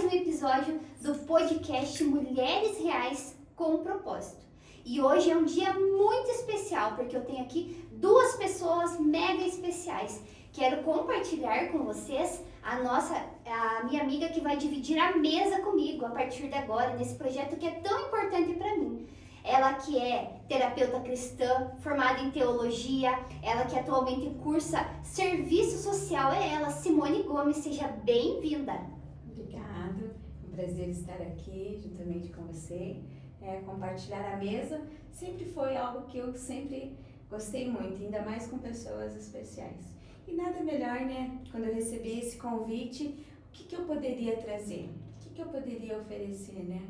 um episódio do podcast Mulheres Reais com Propósito. E hoje é um dia muito especial, porque eu tenho aqui duas pessoas mega especiais. Quero compartilhar com vocês a minha amiga que vai dividir a mesa comigo a partir de agora, nesse projeto que é tão importante para mim. Ela que é terapeuta cristã, formada em teologia, ela que atualmente cursa serviço social, é ela, Simone Gomes. Seja bem-vinda. Obrigada, é um prazer estar aqui juntamente com você. Compartilhar a mesa sempre foi algo que eu sempre gostei muito, ainda mais com pessoas especiais. E nada melhor, né, quando eu recebi esse convite, o que eu poderia trazer? O que eu poderia oferecer, né?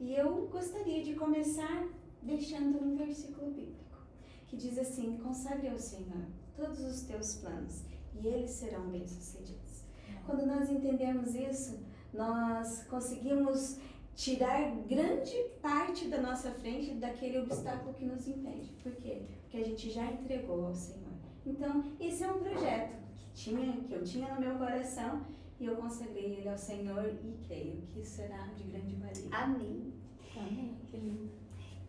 E eu gostaria de começar deixando um versículo bíblico, que diz assim: consagre ao Senhor todos os teus planos, e eles serão bem-sucedidos. Quando nós entendemos isso, nós conseguimos tirar grande parte da nossa frente daquele obstáculo que nos impede. Por quê? Porque a gente já entregou ao Senhor. Então, esse é um projeto que eu tinha no meu coração, e eu consagrei ele ao Senhor e creio que será de grande valia. Amém. Amém. Que lindo.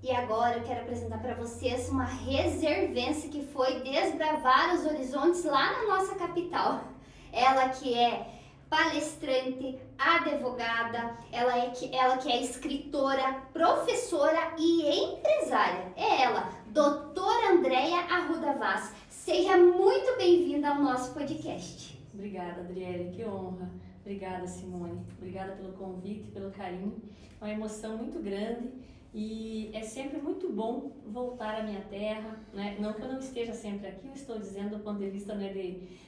E agora eu quero apresentar para vocês uma reservense que foi desbravar os horizontes lá na nossa capital. Ela que é palestrante, advogada, ela que é escritora, professora e empresária. É ela, doutora Andréia Arruda Vaz. Seja muito bem-vinda ao nosso podcast. Obrigada, Adriele, que honra. Obrigada, Simone. Obrigada pelo convite, pelo carinho. É uma emoção muito grande e é sempre muito bom voltar à minha terra, né? Não que eu não esteja sempre aqui, eu estou dizendo do ponto de vista, né,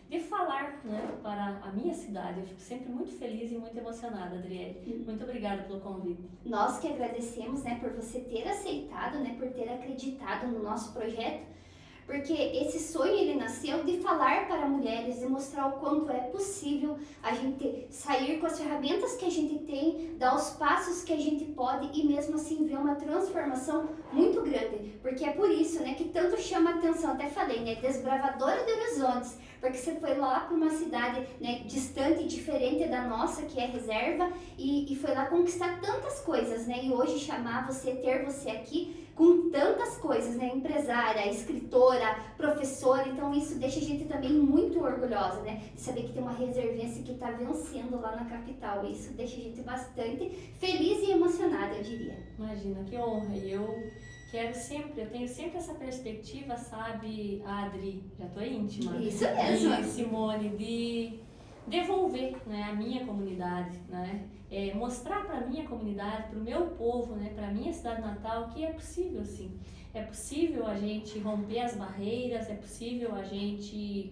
de falar, né, para a minha cidade. Eu fico sempre muito feliz e muito emocionada, Adriele. Muito obrigada pelo convite. Nós que agradecemos, né, por você ter aceitado, né, por ter acreditado no nosso projeto. Porque esse sonho, ele nasceu de falar para mulheres, de mostrar o quanto é possível a gente sair com as ferramentas que a gente tem, dar os passos que a gente pode e mesmo assim ver uma transformação muito grande. Porque é por isso, né, que tanto chama a atenção, até falei, né, desbravadora de horizontes, porque você foi lá para uma cidade, né, distante e diferente da nossa, que é Reserva, e foi lá conquistar tantas coisas, né, e hoje chamar você, ter você aqui, com tantas coisas, né? Empresária, escritora, professora, então isso deixa a gente também muito orgulhosa, né? De saber que tem uma reservense que está vencendo lá na capital. Isso deixa a gente bastante feliz e emocionada, eu diria. Imagina, que honra. E eu tenho sempre essa perspectiva, sabe, Adri, já tô íntima. Isso mesmo. E Simone, de devolver, né, a minha comunidade, né? Mostrar para a minha comunidade, para o meu povo, né, para a minha cidade natal, que é possível sim. É possível a gente romper as barreiras, é possível a gente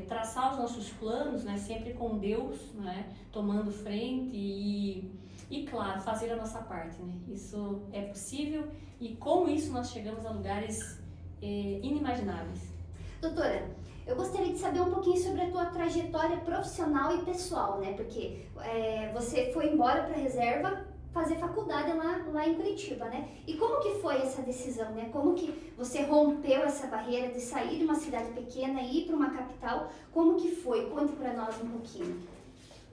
traçar os nossos planos, né, sempre com Deus, né, tomando frente e claro, fazer a nossa parte. Né? Isso é possível e com isso nós chegamos a lugares inimagináveis. Doutora, eu gostaria de saber um pouquinho sobre a tua trajetória profissional e pessoal, né? Porque você foi embora para a Reserva fazer faculdade lá em Curitiba, né? E como que foi essa decisão, né? Como que você rompeu essa barreira de sair de uma cidade pequena e ir para uma capital? Como que foi? Conte para nós um pouquinho.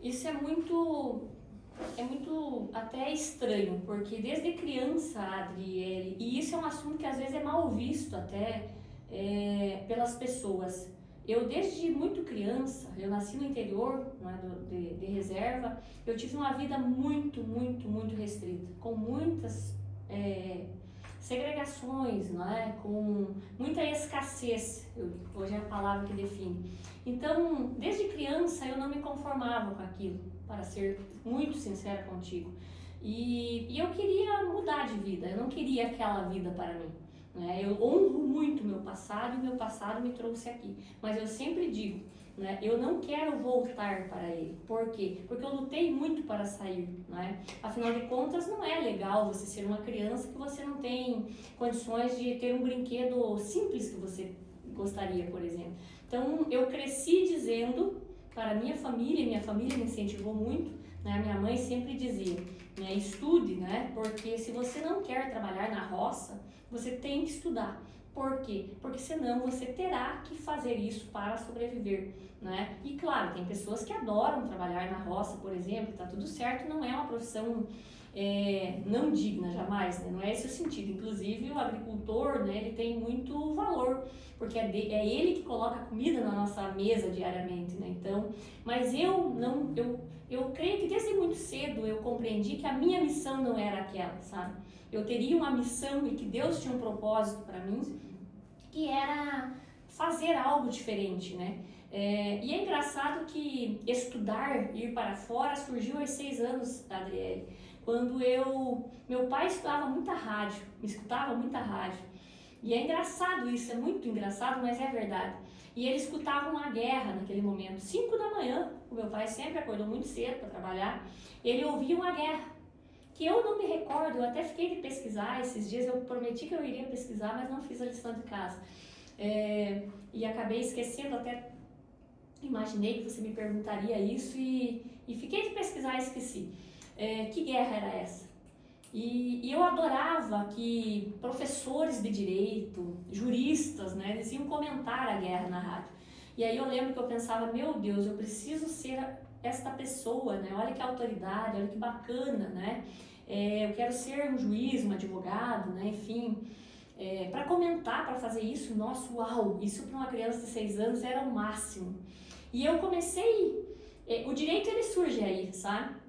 Isso é muito até estranho, porque desde criança, Adriele, e isso é um assunto que às vezes é mal visto até pelas pessoas. Eu desde muito criança, eu nasci no interior, né, de Reserva, eu tive uma vida muito restrita, com muitas segregações, né, com muita escassez, hoje é a palavra que define. Então, desde criança eu não me conformava com aquilo, para ser muito sincera contigo, e eu queria mudar de vida, eu não queria aquela vida para mim. Eu honro muito meu passado e meu passado me trouxe aqui, mas eu sempre digo, né, eu não quero voltar para ele. Por quê? Porque eu lutei muito para sair, né? Afinal de contas, não é legal você ser uma criança que você não tem condições de ter um brinquedo simples que você gostaria, por exemplo. Então eu cresci dizendo para minha família me incentivou muito, né? Minha mãe sempre dizia, né, estude, né? Porque se você não quer trabalhar na roça, você tem que estudar, Por quê? Porque senão você terá que fazer isso para sobreviver, né? E claro, tem pessoas que adoram trabalhar na roça, por exemplo, tá tudo certo, não é uma profissão não digna jamais, né? Não é esse o sentido. Inclusive o agricultor, né, ele tem muito valor, porque é ele que coloca a comida na nossa mesa diariamente, né? Então, mas eu creio que desde muito cedo eu compreendi que a minha missão não era aquela, sabe? Eu teria uma missão e que Deus tinha um propósito para mim, que era fazer algo diferente, né? E é engraçado que estudar, ir para fora, surgiu aos 6 anos, Adriele, quando meu pai estudava muita rádio, me escutava muita rádio. E é engraçado isso, é muito engraçado, mas é verdade. E ele escutava uma guerra naquele momento, 5 da manhã, o meu pai sempre acordou muito cedo para trabalhar, ele ouvia uma guerra, que eu não me recordo, eu até fiquei de pesquisar esses dias, eu prometi que eu iria pesquisar, mas não fiz a lição de casa. E acabei esquecendo, até imaginei que você me perguntaria isso e fiquei de pesquisar e esqueci. Que guerra era essa? E eu adorava que professores de direito, juristas, né, eles iam comentar a guerra na rádio. E aí eu lembro que eu pensava, meu Deus, eu preciso ser esta pessoa, né? Olha que autoridade, olha que bacana, né? Eu quero ser um juiz, um advogado, né? Enfim, para comentar, para fazer isso, nossa, uau, isso para uma criança de 6 anos era o máximo. E eu comecei, o direito ele surge aí, sabe?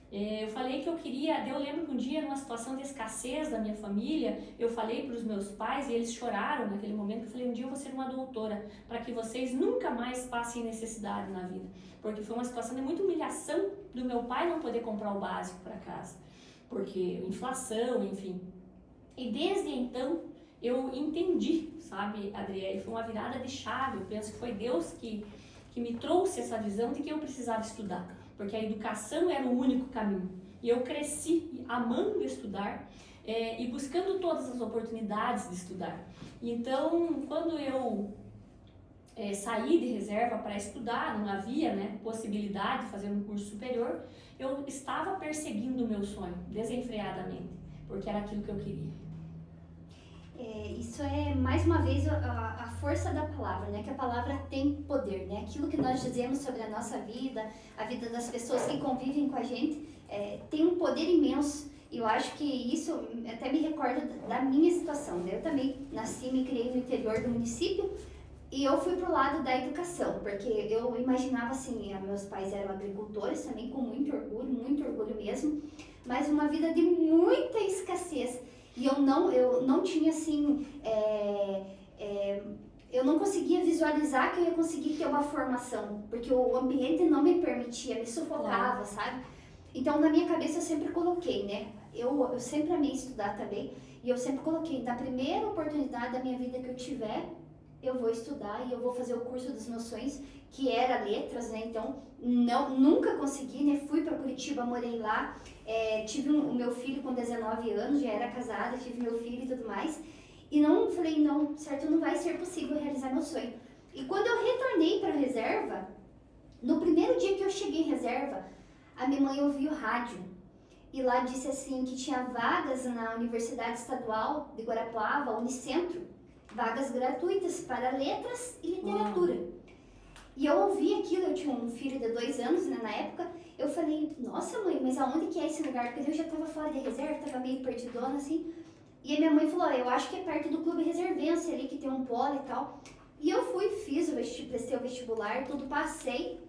Eu falei que eu queria, eu lembro que um dia, numa situação de escassez da minha família, eu falei para os meus pais e eles choraram naquele momento. Eu falei, um dia eu vou ser uma doutora, para que vocês nunca mais passem necessidade na vida. Porque foi uma situação de muita humilhação do meu pai não poder comprar o básico para casa, porque inflação, enfim. E desde então, eu entendi, sabe, Adriele, foi uma virada de chave. Eu penso que foi Deus que me trouxe essa visão de que eu precisava estudar, porque a educação era o único caminho. E eu cresci amando estudar e buscando todas as oportunidades de estudar. Então, quando eu saí de reserva para estudar, não havia, né, possibilidade de fazer um curso superior, eu estava perseguindo o meu sonho desenfreadamente, porque era aquilo que eu queria. Isso é, mais uma vez, a força da palavra, né? Que a palavra tem poder, né? Aquilo que nós dizemos sobre a nossa vida, a vida das pessoas que convivem com a gente, tem um poder imenso. E eu acho que isso até me recorda da minha situação, né? Eu também nasci e me criei no interior do município e eu fui pro lado da educação, porque eu imaginava assim, meus pais eram agricultores também, com muito orgulho mesmo, mas uma vida de muita escassez. E eu não tinha assim, eu não conseguia visualizar que eu ia conseguir ter uma formação, porque o ambiente não me permitia, me sufocava, sabe? Então na minha cabeça eu sempre coloquei, né? Eu sempre amei estudar também, e eu sempre coloquei, na primeira oportunidade da minha vida que eu tiver, eu vou estudar e eu vou fazer o curso dos meus sonhos, que era letras, né? Então nunca consegui, né? Fui para Curitiba, morei lá, tive o meu filho com 19 anos, já era casada, tive meu filho e tudo mais, e não falei, não, certo, não vai ser possível realizar meu sonho. E quando eu retornei para a reserva, no primeiro dia que eu cheguei em reserva, a minha mãe ouviu rádio, e lá disse assim que tinha vagas na Universidade Estadual de Guarapuava, Unicentro, vagas gratuitas para letras e literatura. E eu ouvi aquilo, eu tinha um filho de 2 anos, né, na época, eu falei, nossa mãe, mas aonde que é esse lugar? Porque eu já estava fora de reserva, estava meio perdidona assim. E a minha mãe falou, eu acho que é perto do Clube Reservense ali, que tem um polo e tal. E eu fui, prestei o vestibular, tudo, passei.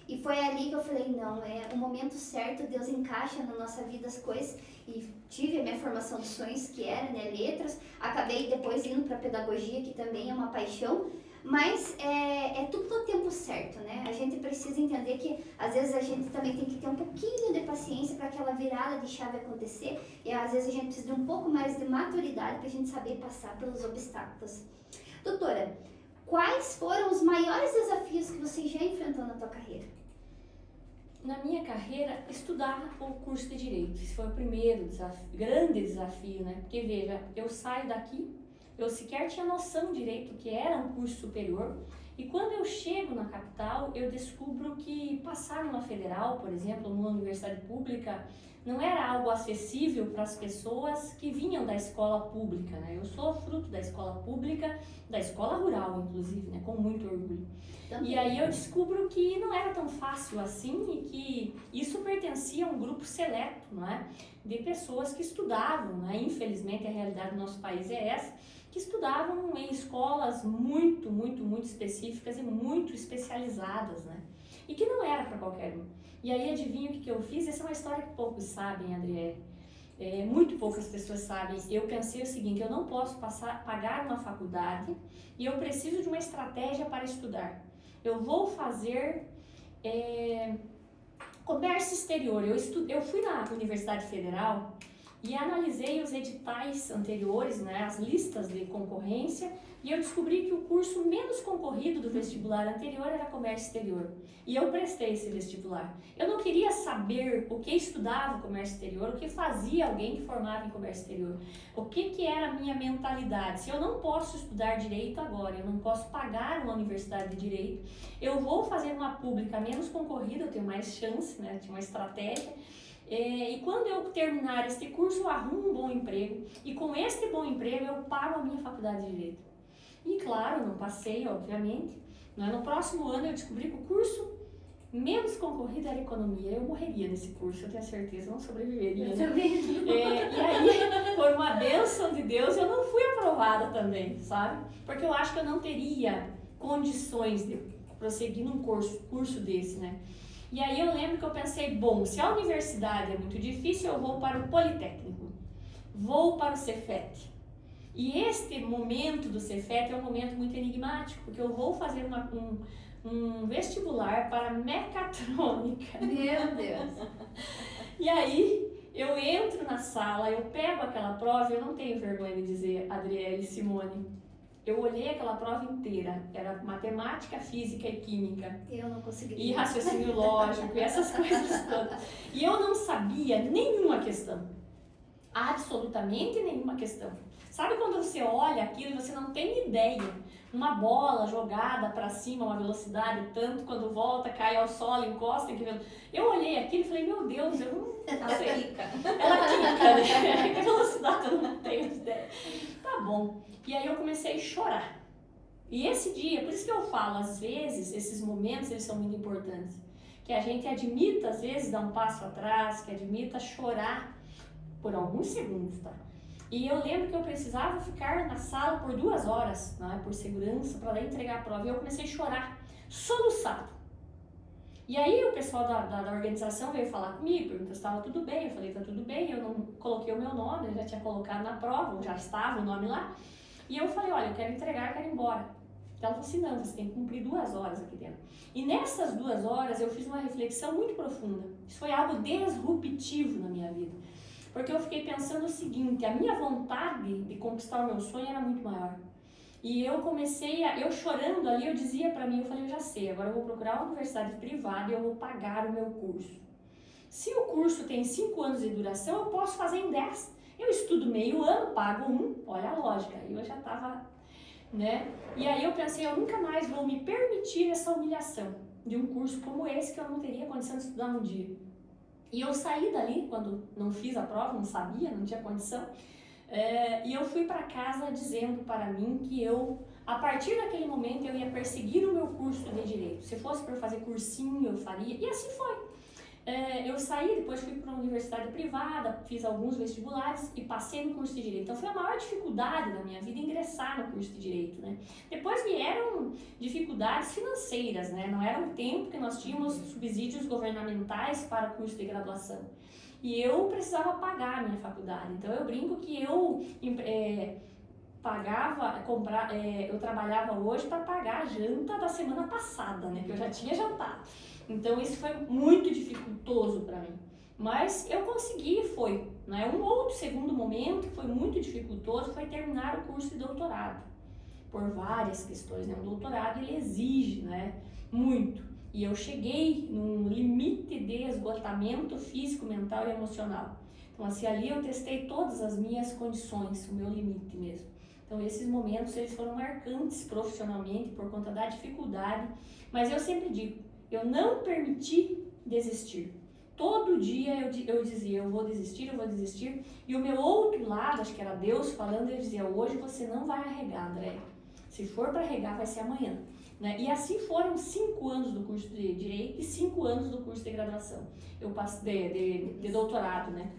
E foi ali que eu falei, não, é o momento certo, Deus encaixa na nossa vida as coisas. E tive a minha formação de sonhos, que era, né, letras. Acabei depois indo para pedagogia, que também é uma paixão. Mas é tudo no tempo certo, né? A gente precisa entender que às vezes a gente também tem que ter um pouquinho de paciência para aquela virada de chave acontecer. E às vezes a gente precisa de um pouco mais de maturidade para a gente saber passar pelos obstáculos. Doutora, quais foram os maiores desafios que você já enfrentou na tua carreira? Na minha carreira, estudar o curso de Direito. Esse foi o primeiro grande desafio, né? Porque veja, eu saio daqui, eu sequer tinha noção direito que era um curso superior, e quando eu chego na capital, eu descubro que passar numa federal, por exemplo, numa universidade pública, não era algo acessível para as pessoas que vinham da escola pública, né? Eu sou fruto da escola pública, da escola rural, inclusive, né? Com muito orgulho. Também. E aí eu descubro que não era tão fácil assim e que isso pertencia a um grupo seleto, não é? De pessoas que estudavam, né? Infelizmente a realidade do nosso país é essa, que estudavam em escolas muito específicas e muito especializadas, né? E que não era para qualquer um. E aí adivinha o que eu fiz? Essa é uma história que poucos sabem, Adriele. Muito poucas pessoas sabem. Eu pensei o seguinte, eu não posso pagar uma faculdade e eu preciso de uma estratégia para estudar. Eu vou fazer comércio exterior. Eu fui na Universidade Federal e analisei os editais anteriores, né, as listas de concorrência, e eu descobri que o curso menos concorrido do vestibular anterior era comércio exterior. E eu prestei esse vestibular. Eu não queria saber o que estudava o comércio exterior, o que fazia alguém que formava em comércio exterior, o que era a minha mentalidade. Se eu não posso estudar direito agora, eu não posso pagar uma universidade de direito, eu vou fazer uma pública menos concorrida, eu tenho mais chance, né, tinha uma estratégia. E quando eu terminar este curso, eu arrumo um bom emprego, e com este bom emprego eu pago a minha faculdade de Direito. E claro, não passei, obviamente. No próximo ano eu descobri que o curso menos concorrido era Economia. Eu morreria nesse curso, eu tenho certeza, não sobreviveria. Eu também. E aí, por uma bênção de Deus, eu não fui aprovada também, sabe? Porque eu acho que eu não teria condições de prosseguir num curso desse, né? E aí eu lembro que eu pensei, bom, se a universidade é muito difícil, eu vou para o Politécnico, vou para o Cefet. E este momento do Cefet é um momento muito enigmático, porque eu vou fazer um vestibular para mecatrônica. Meu Deus. E aí eu entro na sala, eu pego aquela prova, eu não tenho vergonha de dizer, Adriele, Simone, eu olhei aquela prova inteira, era matemática, física e química. Eu não consegui. E raciocínio lógico, e essas coisas todas. E eu não sabia nenhuma questão. Absolutamente nenhuma questão. Sabe quando você olha aquilo e você não tem ideia? Uma bola jogada para cima, uma velocidade tanto, quando volta, cai ao solo, encosta. Eu olhei aquilo e falei, meu Deus, eu não sei. Ela quica. Ela quica, né? Que velocidade eu não tenho ideia. Tá bom. E aí eu comecei a chorar. E esse dia, por isso que eu falo, às vezes, esses momentos, eles são muito importantes. Que a gente admita, às vezes, dar um passo atrás, que admita chorar por alguns segundos, tá? E eu lembro que eu precisava ficar na sala por 2 horas, né, por segurança, para daí entregar a prova. E eu comecei a chorar, soluçado. E aí o pessoal da organização veio falar comigo, perguntou se estava tudo bem. Eu falei, tá tudo bem. Eu não coloquei o meu nome, eu já tinha colocado na prova, já estava o nome lá. E eu falei, olha, eu quero entregar, eu quero ir embora. Ela falou assim, não, você tem que cumprir 2 horas aqui dentro. E nessas 2 horas eu fiz uma reflexão muito profunda. Isso foi algo disruptivo na minha vida. Porque eu fiquei pensando o seguinte, a minha vontade de conquistar o meu sonho era muito maior. E eu comecei, eu chorando ali, eu dizia pra mim, eu falei, eu já sei, agora eu vou procurar uma universidade privada e eu vou pagar o meu curso. Se o curso tem 5 anos de duração, eu posso fazer em 10. Eu estudo meio ano, pago 1, olha a lógica, aí eu já tava, né? E aí eu pensei, eu nunca mais vou me permitir essa humilhação de um curso como esse que eu não teria condição de estudar um dia. E eu saí dali, quando não fiz a prova, não sabia, não tinha condição, e eu fui para casa dizendo para mim que eu, a partir daquele momento, eu ia perseguir o meu curso de Direito. Se fosse para fazer cursinho, eu faria, e assim foi. Eu saí, depois fui para uma universidade privada, fiz alguns vestibulares e passei no curso de Direito. Então foi a maior dificuldade da minha vida ingressar no curso de Direito, né? Depois vieram dificuldades financeiras, né? Não era um tempo que nós tínhamos subsídios governamentais para o curso de graduação. E eu precisava pagar a minha faculdade. Então eu brinco que eu eu trabalhava hoje para pagar a janta da semana passada, né? Que eu já tinha jantado. Então isso foi muito dificultoso para mim, mas eu consegui, foi, né? Um outro segundo momento que foi muito dificultoso foi terminar o curso de doutorado, por várias questões, né? O doutorado ele exige, né, muito, e eu cheguei num limite de esgotamento físico, mental e emocional. Então assim, ali eu testei todas as minhas condições, o meu limite mesmo. Então esses momentos eles foram marcantes profissionalmente por conta da dificuldade, mas eu sempre digo, eu não permiti desistir. todo dia eu dizia, eu vou desistir. E o meu outro lado, acho que era Deus falando, eu dizia, hoje você não vai arregar, André. Se for para arregar, vai ser amanhã. Né? E assim foram 5 anos do curso de Direito e 5 anos do curso de graduação. Eu passei de doutorado, né?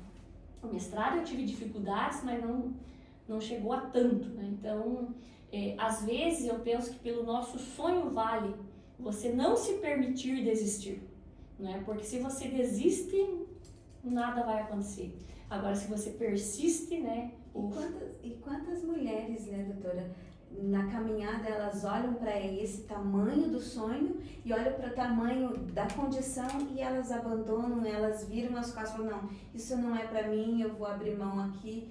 O mestrado eu tive dificuldades, mas não chegou a tanto, né? Então, às vezes eu penso que pelo nosso sonho vale você não se permitir desistir, né? Porque se você desiste, nada vai acontecer. Agora, se você persiste, né? E quantas mulheres, né, doutora, na caminhada elas olham para esse tamanho do sonho e olham para o tamanho da condição e elas abandonam, elas viram as costas e falam, não, isso não é para mim, eu vou abrir mão aqui,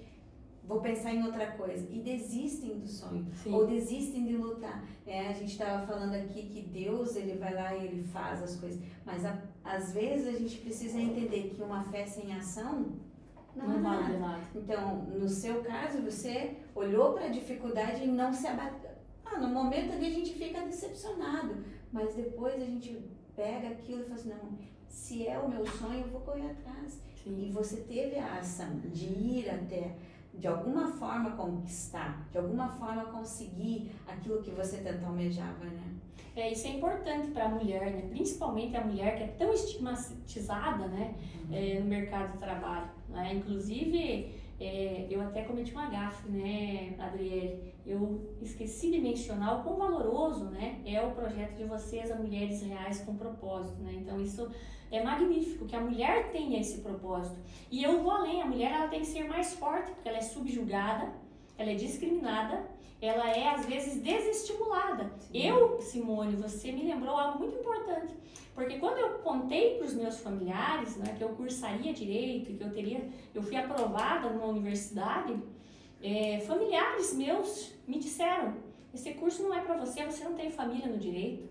vou pensar em outra coisa. E desistem do sonho. Sim. Ou desistem de lutar. A gente estava falando aqui que Deus, ele vai lá e ele faz as coisas. Mas às vezes a gente precisa entender que uma fé sem ação não vale nada. Então, no seu caso, você olhou para a dificuldade e não se abateu. No momento ali a gente fica decepcionado. Mas depois a gente pega aquilo e fala assim, não, se é o meu sonho, eu vou correr atrás. Sim. E você teve a ação de ir até, de alguma forma conquistar, de alguma forma conseguir aquilo que você tanto almejava, né? Isso é importante para a mulher, né? Principalmente a mulher que é tão estigmatizada, né? No mercado de trabalho, né? Inclusive, eu até cometi uma gafe, né, Adriele? Eu esqueci de mencionar o quão valoroso, né, é o projeto de vocês, as Mulheres Reais com Propósito, né? Então, isso é magnífico, que a mulher tenha esse propósito. E eu vou além, a mulher ela tem que ser mais forte, porque ela é subjugada, ela é discriminada, ela é às vezes desestimulada. Eu, Simone, você me lembrou algo muito importante, porque quando eu contei para os meus familiares, né, que eu cursaria Direito, que eu fui aprovada numa universidade, familiares meus me disseram, esse curso não é para você, você não tem família no Direito.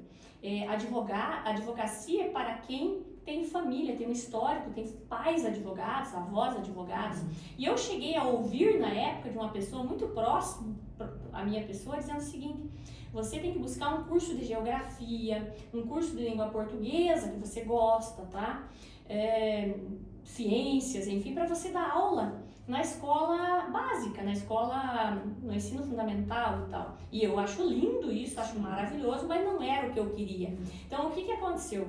Advocacia é para quem tem família, tem um histórico, tem pais advogados, avós advogados. E eu cheguei a ouvir na época de uma pessoa muito próxima à minha pessoa dizendo o seguinte, você tem que buscar um curso de geografia, um curso de língua portuguesa que você gosta, tá? Ciências, enfim, para você dar aula na escola básica, no ensino fundamental e tal. E eu acho lindo isso, acho maravilhoso, mas não era o que eu queria. Então, o que aconteceu?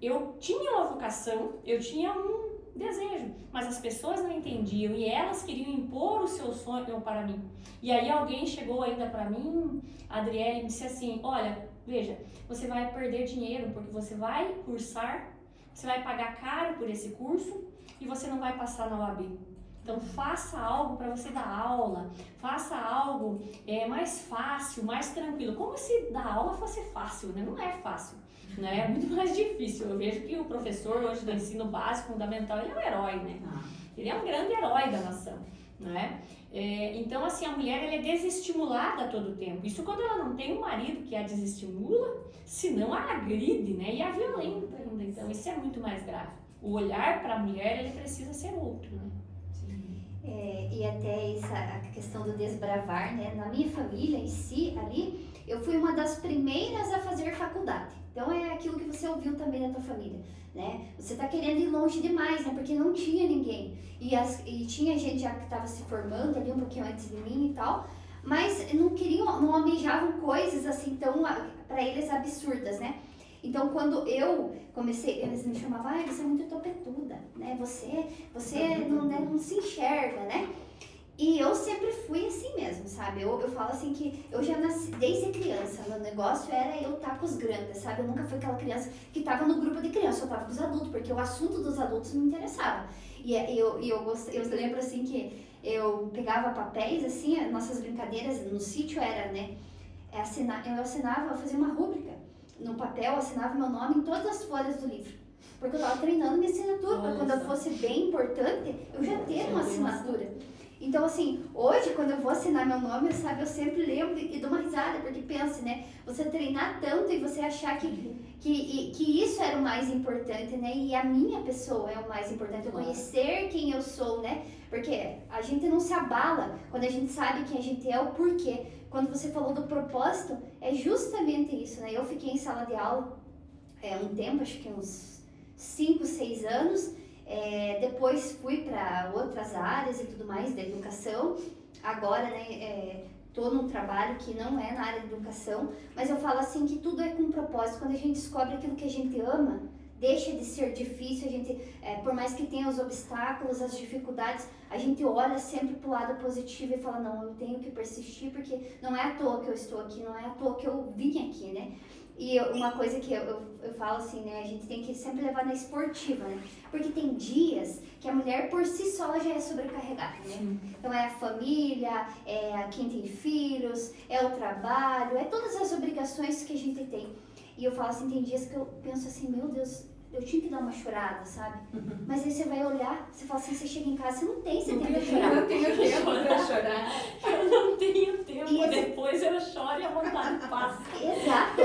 Eu tinha uma vocação, eu tinha um desejo, mas as pessoas não entendiam e elas queriam impor o seu sonho para mim. E aí alguém chegou ainda para mim, a Adriele, e disse assim, olha, veja, você vai perder dinheiro porque você vai cursar, você vai pagar caro por esse curso e você não vai passar na OAB. Então faça algo para você dar aula, faça algo mais fácil, mais tranquilo. Como se dar aula fosse fácil, né? Não é fácil, né? É muito mais difícil. Eu vejo que o professor hoje do ensino básico, fundamental, ele é um herói, né? Ele é um grande herói da nação, né? Então, assim, a mulher ela é desestimulada a todo tempo. Isso quando ela não tem um marido que a desestimula, senão a agride, né? E a violenta ainda. Então, isso é muito mais grave. O olhar para a mulher, ele precisa ser outro, né? E até a questão do desbravar, né? Na minha família em si, ali, eu fui uma das primeiras a fazer faculdade. Então, é aquilo que você ouviu também da tua família, né? Você tá querendo ir longe demais, né? Porque não tinha ninguém. E tinha gente já que estava se formando ali um pouquinho antes de mim e tal, mas não almejavam coisas assim tão, para eles, absurdas, né? Então, quando eu comecei, eles me chamavam, você é muito topetuda, né? Você não se enxerga, né? E eu sempre fui assim mesmo, sabe? Eu falo assim que eu já nasci, desde criança, meu negócio era eu estar com os grandes, sabe? Eu nunca fui aquela criança que estava no grupo de criança, eu estava com os adultos, porque o assunto dos adultos me interessava. E eu lembro assim que eu pegava papéis, assim, nossas brincadeiras no sítio era, né? Eu assinava, eu fazia uma rúbrica. No papel, eu assinava meu nome em todas as folhas do livro. Porque eu estava treinando minha assinatura, para quando eu fosse bem importante, eu já ter uma assinatura. Então, assim, hoje, quando eu vou assinar meu nome, sabe, eu sempre lembro e dou uma risada, porque pensa, né, você treinar tanto e você achar que isso era o mais importante, né, e a minha pessoa é o mais importante, eu conhecer quem eu sou, né, porque a gente não se abala quando a gente sabe quem a gente é, o porquê. Quando você falou do propósito, é justamente isso, né, eu fiquei em sala de aula um tempo, acho que uns 5, 6 anos. Depois fui para outras áreas e tudo mais da educação. Agora, né, tô num trabalho que não é na área de educação, mas eu falo assim que tudo é com propósito. Quando a gente descobre aquilo que a gente ama, deixa de ser difícil. A gente, por mais que tenha os obstáculos, as dificuldades, a gente olha sempre pro lado positivo e fala, não, eu tenho que persistir, porque não é à toa que eu estou aqui, não é à toa que eu vim aqui, né? E uma coisa que eu falo assim, né, a gente tem que sempre levar na esportiva, né? Porque tem dias que a mulher por si só já é sobrecarregada, né? Então é a família, é quem tem filhos, é o trabalho, é todas as obrigações que a gente tem. E eu falo assim, tem dias que eu penso assim, meu Deus, eu tinha que dar uma chorada, sabe? Mas aí você vai olhar, você fala assim, você chega em casa, você não tem tempo de chorar. Eu não tenho tempo pra chorar. Eu não tenho tempo, E depois eu choro e a vontade passa. Exato.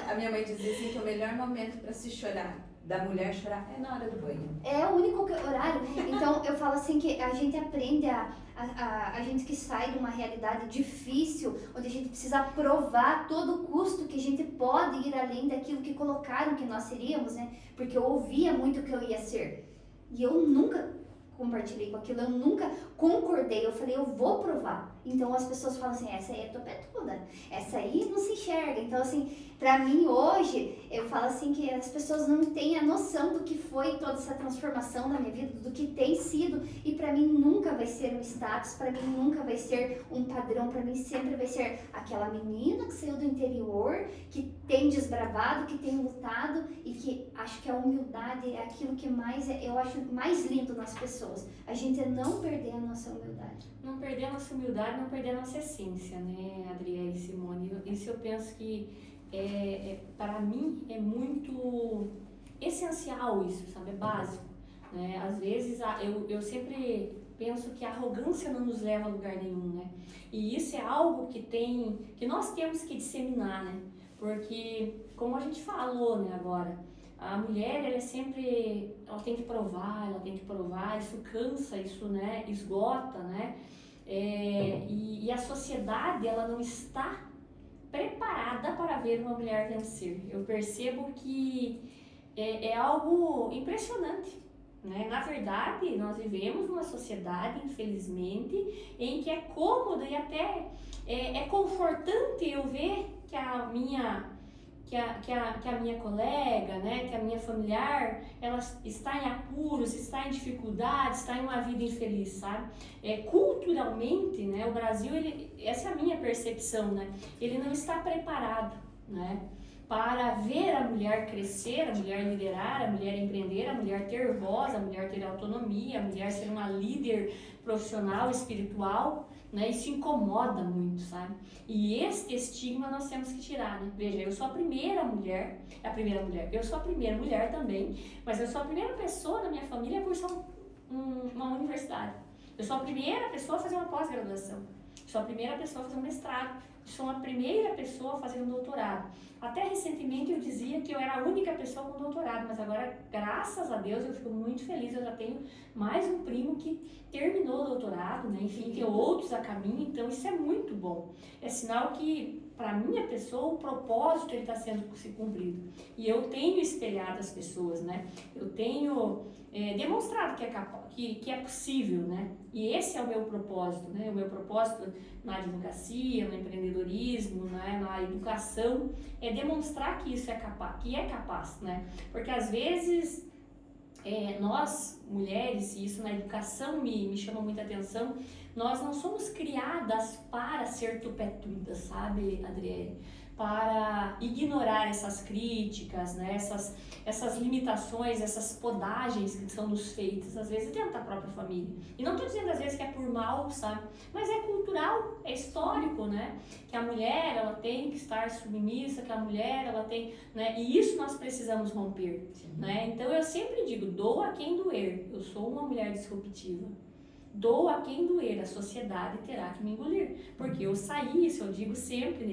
A minha mãe dizia assim que o melhor momento para se chorar, da mulher chorar, é na hora do banho. É o único horário. Então eu falo assim que a gente aprende a gente que sai de uma realidade difícil, onde a gente precisa provar todo o custo que a gente pode ir além daquilo que colocaram que nós seríamos, né? Porque eu ouvia muito o que eu ia ser. E eu nunca compartilhei com aquilo, eu nunca concordei. Eu falei, eu vou provar. Então as pessoas falam assim, essa aí é topetuda, essa aí não se enxerga. Então assim, pra mim hoje, eu falo assim que as pessoas não têm a noção do que foi toda essa transformação na minha vida, do que tem sido. E pra mim nunca vai ser um status, pra mim nunca vai ser um padrão, pra mim sempre vai ser aquela menina que saiu do interior, que tem desbravado, que tem lutado e que acho que a humildade é aquilo que mais eu acho mais lindo nas pessoas. A gente não perder a nossa humildade. Não perder a nossa humildade, não perder a nossa essência, né, Adriana e Simone? Isso eu penso que, para mim, é muito essencial isso, sabe? É básico, né? Às vezes, eu sempre penso que a arrogância não nos leva a lugar nenhum, né? E isso é algo que nós temos que disseminar, né? Porque, como a gente falou, né, agora, a mulher, ela tem que provar, isso cansa, isso, né, esgota, né? E a sociedade, ela não está preparada para ver uma mulher vencer. Eu percebo que é algo impressionante, né? Na verdade, nós vivemos numa sociedade, infelizmente, em que é cômodo e até é confortante eu ver que a minha colega, né, que a minha familiar, ela está em apuros, está em dificuldades, está em uma vida infeliz, sabe? Culturalmente, né, o Brasil, essa é a minha percepção, né, ele não está preparado, né, para ver a mulher crescer, a mulher liderar, a mulher empreender, a mulher ter voz, a mulher ter autonomia, a mulher ser uma líder profissional, espiritual, né? Isso incomoda muito, sabe? E este estigma nós temos que tirar, né? Veja, eu sou a primeira mulher, eu sou a primeira mulher também, mas eu sou a primeira pessoa na minha família a cursar uma universidade. Eu sou a primeira pessoa a fazer uma pós-graduação. Sou a primeira pessoa a fazer um mestrado. Sou a primeira pessoa a fazer um doutorado. Até recentemente eu dizia que eu era a única pessoa com doutorado, mas agora, graças a Deus, eu fico muito feliz. Eu já tenho mais um primo que terminou o doutorado, né? Enfim, tem outros a caminho, então isso é muito bom. É sinal que, para minha pessoa, o propósito está sendo cumprido. E eu tenho espelhado as pessoas, né? Eu tenho demonstrado que é possível, né? E esse é o meu propósito, né? O meu propósito na advocacia, no empreendedorismo, né? Na educação, é demonstrar que isso é capaz, né? Porque às vezes nós, mulheres, e isso na educação me chama muita atenção, nós não somos criadas para ser tupetudas, sabe, Adriele? Para ignorar essas críticas, né? essas limitações, essas podagens que são nos feitas, às vezes dentro da própria família. E não estou dizendo às vezes que é por mal, sabe? Mas é cultural, é histórico, né? Que a mulher, ela tem que estar submissa, que a mulher, ela tem, né? E isso nós precisamos romper, né? Então eu sempre digo, doa quem doer. Eu sou uma mulher disruptiva. Doa quem doer, a sociedade terá que me engolir. Porque eu saí, isso eu digo sempre,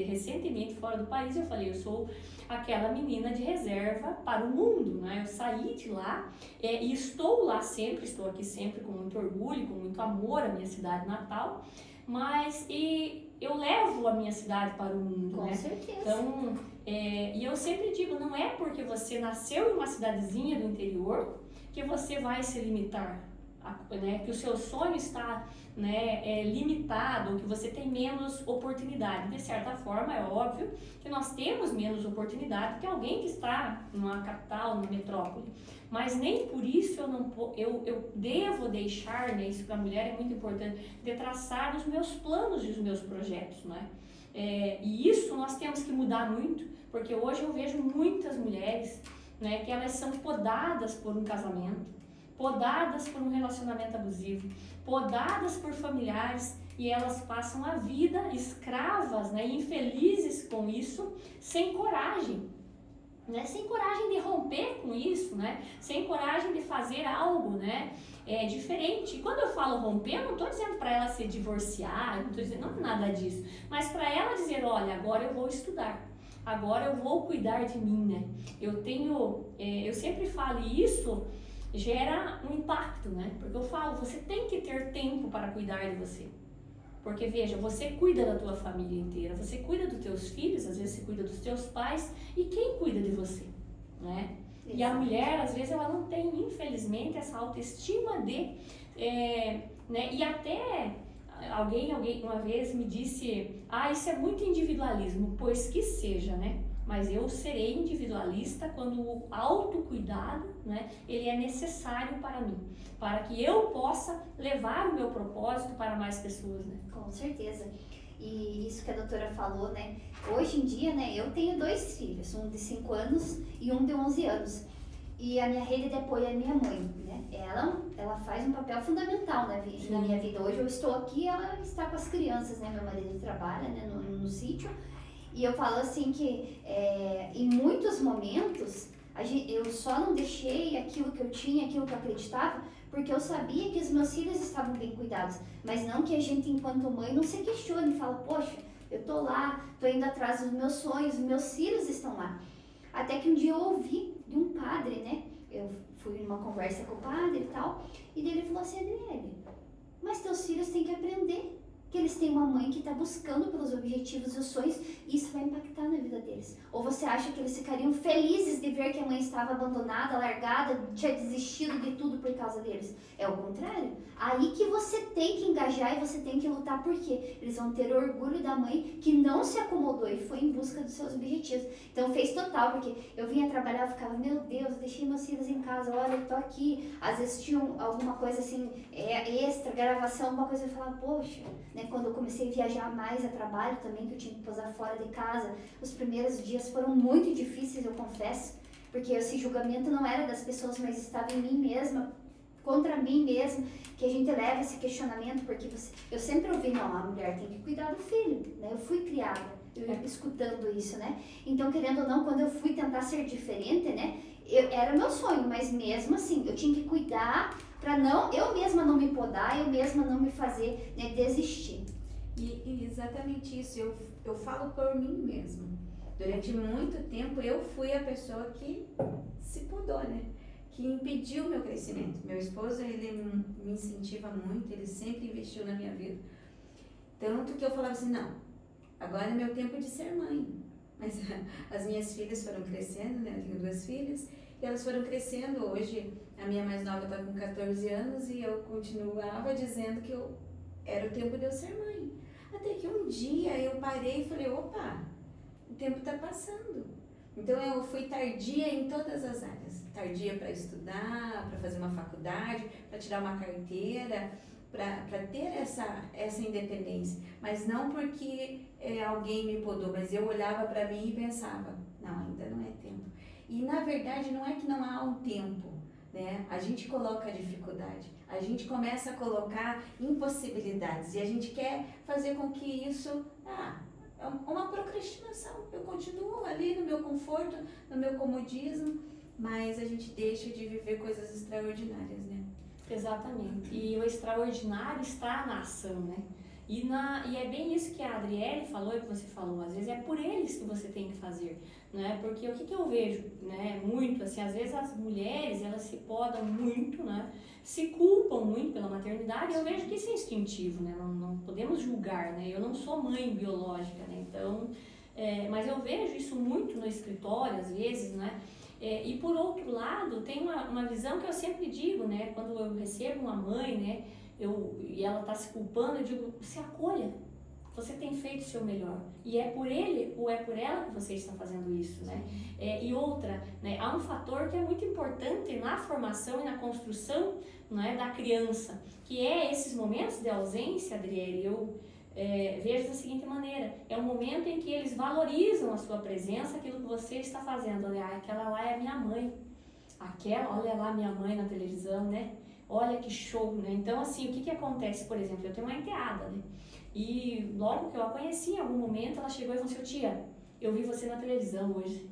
recentemente fora do país, eu falei, eu sou aquela menina de reserva para o mundo, né? Eu saí de lá e estou lá sempre, estou aqui sempre com muito orgulho, com muito amor à minha cidade natal, Mas eu levo a minha cidade para o mundo, Com né? certeza. Então, e eu sempre digo, não é porque você nasceu em uma cidadezinha do interior que você vai se limitar, né? Que o seu sonho está, né, limitado, ou que você tem menos oportunidade. De certa forma, é óbvio que nós temos menos oportunidade que alguém que está numa capital, numa metrópole. Mas nem por isso eu devo deixar, né, isso para a mulher é muito importante, de traçar os meus planos e os meus projetos, né? E isso nós temos que mudar muito, porque hoje eu vejo muitas mulheres, né, que elas são podadas por um casamento, podadas por um relacionamento abusivo, podadas por familiares, e elas passam a vida escravas, né, infelizes com isso, sem coragem. Né, sem coragem de romper com isso, né, sem coragem de fazer algo, né, diferente. E quando eu falo romper, eu não estou dizendo para ela se divorciar, eu não estou dizendo nada disso, mas para ela dizer, olha, agora eu vou estudar, agora eu vou cuidar de mim, né. Eu sempre falo, e isso gera um impacto, né, porque eu falo, você tem que ter tempo para cuidar de você. Porque veja, você cuida da tua família inteira, você cuida dos teus filhos, às vezes você cuida dos teus pais, e quem cuida de você, né? Exato. E a mulher, às vezes, ela não tem, infelizmente, essa autoestima né? E até alguém uma vez me disse, isso é muito individualismo, pois que seja, né? Mas eu serei individualista quando o autocuidado, né, ele é necessário para mim, para que eu possa levar o meu propósito para mais pessoas, né? Com certeza. E isso que a doutora falou, né? Hoje em dia, né, eu tenho 2 filhos, um de 5 anos e um de 11 anos. E a minha rede de apoio é a minha mãe, né? Ela faz um papel fundamental na minha vida. Hoje eu estou aqui, ela está com as crianças, né? Meu marido trabalha, né, no sítio. E eu falo assim que em muitos momentos eu só não deixei aquilo que eu tinha, aquilo que eu acreditava, porque eu sabia que os meus filhos estavam bem cuidados. Mas não que a gente, enquanto mãe, não se questione e fala, poxa, eu tô lá, tô indo atrás dos meus sonhos, meus filhos estão lá. Até que um dia eu ouvi de um padre, né? Eu fui numa conversa com o padre e tal, e ele falou assim, Adriele, mas teus filhos têm que aprender que eles têm uma mãe que está buscando pelos objetivos e os sonhos, e isso vai impactar na vida deles. Ou você acha que eles ficariam felizes de ver que a mãe estava abandonada, largada, tinha desistido de tudo por causa deles? É o contrário. Aí que você tem que engajar e você tem que lutar, porque eles vão ter orgulho da mãe que não se acomodou e foi em busca dos seus objetivos. Então fez total, porque eu vinha trabalhar, eu ficava, meu Deus, eu deixei meus filhos em casa, olha, eu tô aqui. Às vezes tinha alguma coisa assim, extra, gravação, alguma coisa, eu falava, poxa, né? Quando eu comecei a viajar mais a trabalho também, que eu tinha que posar fora de casa, os primeiros dias foram muito difíceis, eu confesso, porque esse julgamento não era das pessoas, mas estava em mim mesma, contra mim mesma, que a gente leva esse questionamento, porque eu sempre ouvi, não, a mulher tem que cuidar do filho, né? Eu fui criada, escutando isso, né? Então, querendo ou não, quando eu fui tentar ser diferente, né? Era meu sonho, mas mesmo assim, eu tinha que cuidar para eu mesma não me podar, eu mesma não me fazer, né, desistir. E exatamente isso, eu falo por mim mesma. Durante muito tempo eu fui a pessoa que se podou, né? Que impediu o meu crescimento. Meu esposo, ele me incentiva muito, ele sempre investiu na minha vida. Tanto que eu falava assim, não, agora é meu tempo de ser mãe. Mas as minhas filhas foram crescendo, né? Eu tenho 2 filhas, e elas foram crescendo. Hoje a minha mais nova está com 14 anos e eu continuava dizendo que era o tempo de eu ser mãe. Até que um dia eu parei e falei, opa, o tempo está passando. Então eu fui tardia em todas as áreas. Tardia para estudar, para fazer uma faculdade, para tirar uma carteira, para ter essa independência. Mas não porque alguém me podou, mas eu olhava para mim e pensava, não, ainda não é tempo. E na verdade não é que não há um tempo, né? A gente coloca a dificuldade, a gente começa a colocar impossibilidades e a gente quer fazer com que isso, é uma procrastinação. Eu continuo ali no meu conforto, no meu comodismo, mas a gente deixa de viver coisas extraordinárias, né? Exatamente. E o extraordinário está na ação, né? E é bem isso que a Adriele falou e que você falou, às vezes é por eles que você tem que fazer, né? Porque o que eu vejo, né, muito, assim, às vezes as mulheres, elas se podam muito, né, se culpam muito pela maternidade, eu vejo que isso é instintivo, né, não podemos julgar, né, eu não sou mãe biológica, né, então, mas eu vejo isso muito no escritório, às vezes, né, e por outro lado, tem uma visão que eu sempre digo, né, quando eu recebo uma mãe, né, e ela está se culpando, eu digo, se acolha, você tem feito o seu melhor, e é por ele ou é por ela que você está fazendo isso, né? E outra, né, há um fator que é muito importante na formação e na construção, né, da criança, que é esses momentos de ausência, Adriele, eu vejo da seguinte maneira, é um momento em que eles valorizam a sua presença, aquilo que você está fazendo, olha, aquela lá é a minha mãe, olha lá minha mãe na televisão, né? Olha que show, né? Então, assim, o que acontece, por exemplo, eu tenho uma enteada, né? E logo que eu a conheci, em algum momento, ela chegou e falou assim, tia, eu vi você na televisão hoje.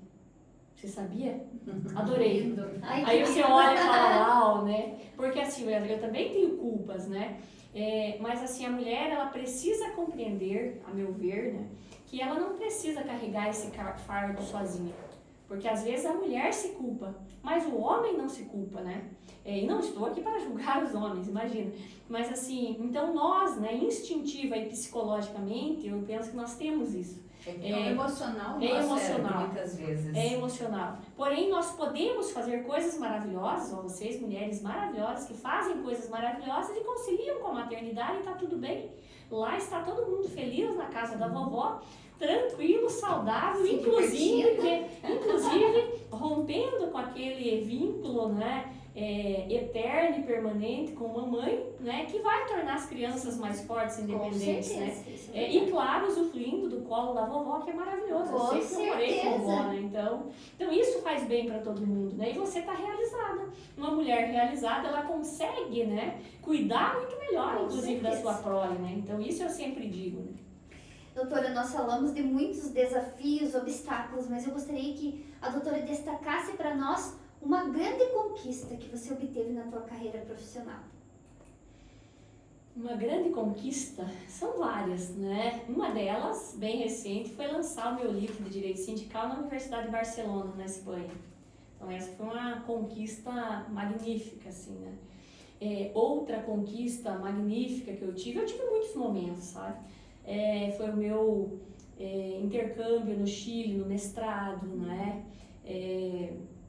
Você sabia? Adorei. Aí você olha e fala, uau, né? Porque assim, eu também tenho culpas, né? Mas assim, a mulher, ela precisa compreender, a meu ver, né? Que ela não precisa carregar esse fardo sozinha. Porque às vezes a mulher se culpa, mas o homem não se culpa, né? E não estou aqui para julgar os homens, imagina. Mas assim, então nós, né, instintiva e psicologicamente, eu penso que nós temos isso. Emocional, emocional, muitas vezes. É emocional. Porém, nós podemos fazer coisas maravilhosas, ó, vocês, mulheres maravilhosas, que fazem coisas maravilhosas e conciliam com a maternidade e está tudo bem. Lá está todo mundo feliz na casa da vovó, tranquilo, saudável, inclusive rompendo com aquele vínculo, né, eterno e permanente com mamãe, né, que vai tornar as crianças mais fortes e independentes, né? E claro, usufruindo do colo da vovó, que é maravilhoso. Eu sempre morei com vovó, né? Então isso faz bem para todo mundo, né? E você está realizada. Uma mulher realizada, ela consegue, né, cuidar muito melhor, inclusive, da sua prole, né? Então isso eu sempre digo, né? Doutora, nós falamos de muitos desafios, obstáculos, mas eu gostaria que a doutora destacasse para nós uma grande conquista que você obteve na tua carreira profissional. Uma grande conquista? São várias, né? Uma delas, bem recente, foi lançar o meu livro de Direito Sindical na Universidade de Barcelona, na Espanha. Então essa foi uma conquista magnífica, assim, né? Outra conquista magnífica que eu tive muitos momentos, sabe? Foi o meu intercâmbio no Chile, no mestrado, né?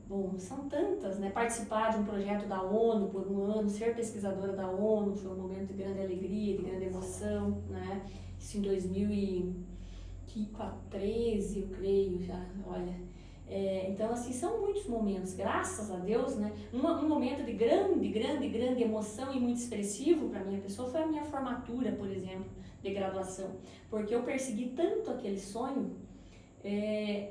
Bom, são tantas, né? Participar de um projeto da ONU por um ano, ser pesquisadora da ONU, foi um momento de grande alegria, de grande emoção, né? Isso em 2013, eu creio, já, olha. Então, assim, são muitos momentos, graças a Deus, né? Um momento de grande emoção e muito expressivo para a minha pessoa foi a minha formatura, por exemplo, de graduação, porque eu persegui tanto aquele sonho,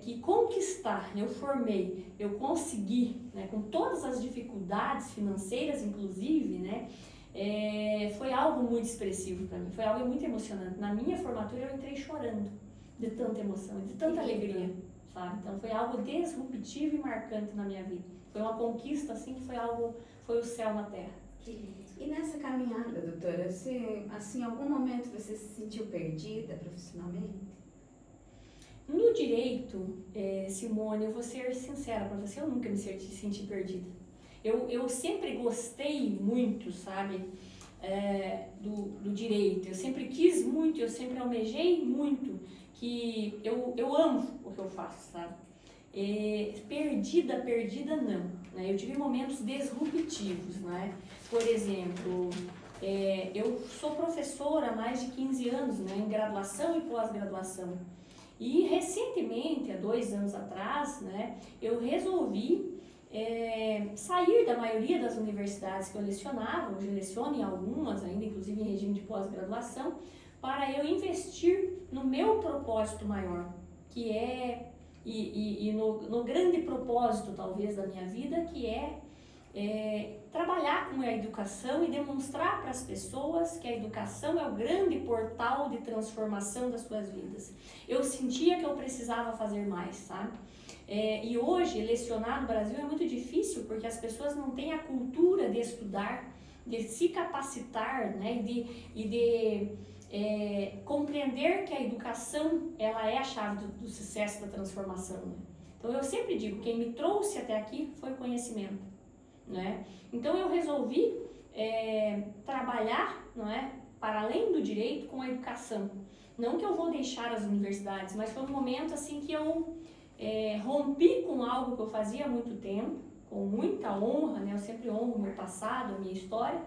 que conquistar, eu formei, eu consegui, né, com todas as dificuldades financeiras, inclusive, né, foi algo muito expressivo para mim, foi algo muito emocionante. Na minha formatura eu entrei chorando de tanta emoção, de tanta alegria, sabe? Então foi algo disruptivo e marcante na minha vida. Foi uma conquista, assim, que foi o céu na terra. E nessa caminhada, doutora, você, assim, em algum momento você se sentiu perdida profissionalmente? No direito, Simone, eu vou ser sincera para você, eu nunca me senti perdida. Eu sempre gostei muito, sabe, do direito. Eu sempre quis muito, eu sempre almejei muito, que eu amo o que eu faço, sabe? Perdida não, né? Eu tive momentos disruptivos, né? Por exemplo, eu sou professora há mais de 15 anos, né, em graduação e pós-graduação. E recentemente, há 2 anos atrás, né, eu resolvi sair da maioria das universidades que eu lecionava, hoje eu leciono em algumas, ainda inclusive em regime de pós-graduação, para eu investir no meu propósito maior, que no grande propósito, talvez, da minha vida, que trabalhar com a educação e demonstrar para as pessoas que a educação é o grande portal de transformação das suas vidas. Eu sentia que eu precisava fazer mais, sabe? E hoje, lecionar no Brasil é muito difícil, porque as pessoas não têm a cultura de estudar, de se capacitar, né? E de compreender que a educação, ela é a chave do sucesso da transformação, né? Então eu sempre digo, quem me trouxe até aqui foi o conhecimento, né? Então eu resolvi trabalhar, não é, para além do direito, com a educação. Não que eu vou deixar as universidades, mas foi um momento assim que eu rompi com algo que eu fazia há muito tempo, com muita honra, né? Eu sempre honro o meu passado, a minha história,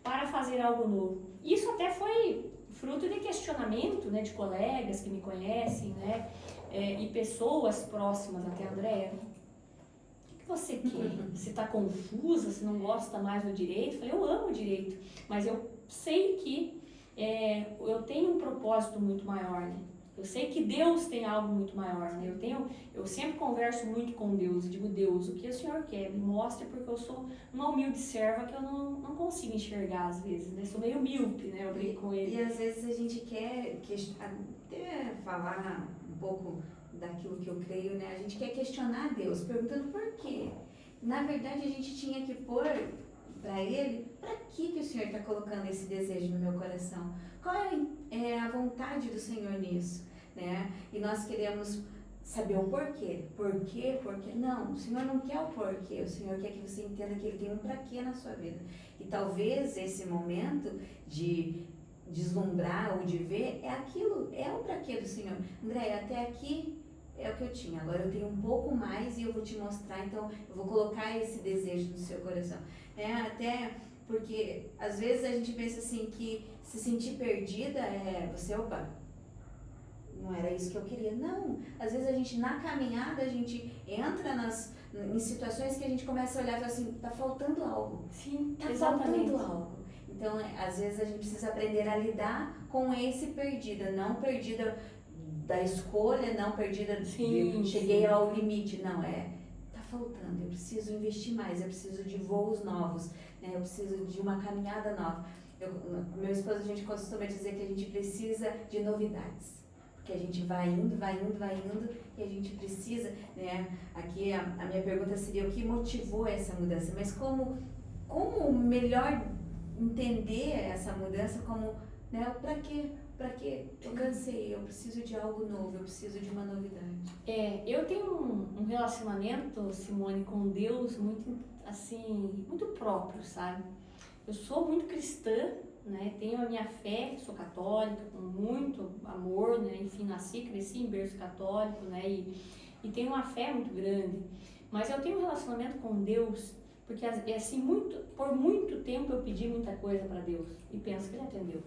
para fazer algo novo. Isso até foi fruto de questionamento, né, de colegas que me conhecem, né, e pessoas próximas, até Andréa. O que você quer? Você está confusa? Você não gosta mais do direito? Eu falei, eu amo o direito, mas eu sei que eu tenho um propósito muito maior, né? Eu sei que Deus tem algo muito maior, né? Eu sempre converso muito com Deus e digo, Deus, o que o Senhor quer? Me mostre, porque eu sou uma humilde serva que eu não consigo enxergar às vezes, né? Sou meio míope, né? Eu brinco com ele. E às vezes a gente quer até falar um pouco daquilo que eu creio, né? A gente quer questionar Deus, perguntando por quê. Na verdade, a gente tinha que pôr para Ele, para que o Senhor está colocando esse desejo no meu coração? Qual é a vontade do Senhor nisso, né? E nós queremos saber o porquê. Por quê? Porque não, o Senhor não quer o porquê, o Senhor quer que você entenda que Ele tem um para quê na sua vida. E talvez esse momento de deslumbrar ou de ver é aquilo, é o para quê do Senhor. André, até aqui é o que eu tinha, agora eu tenho um pouco mais e eu vou te mostrar, então eu vou colocar esse desejo no seu coração. Até porque às vezes a gente pensa assim que se sentir perdida opa, não era isso que eu queria. Não, às vezes a gente na caminhada a gente entra em situações que a gente começa a olhar e fala assim, tá faltando algo. Sim, tá exatamente. faltando algo. Então às vezes a gente precisa aprender a lidar com esse perdida, não perdida da escolha, não perdida cheguei ao limite, não, tá faltando, eu preciso investir mais, eu preciso de voos novos, né? Eu preciso de uma caminhada nova. Meu esposo, a gente costuma dizer que a gente precisa de novidades, porque a gente vai indo e a gente precisa, né? Aqui a minha pergunta seria o que motivou essa mudança, mas como melhor entender essa mudança, como, né, para que eu cansei, eu preciso de algo novo, eu preciso de uma novidade. Eu tenho um relacionamento, Simone, com Deus muito, assim, muito próprio, sabe? Eu sou muito cristã, né? Tenho a minha fé, sou católica, com muito amor, né? Enfim, cresci em berço católico, né? E tenho uma fé muito grande. Mas eu tenho um relacionamento com Deus, porque assim, por muito tempo eu pedi muita coisa para Deus e penso que Ele atendeu.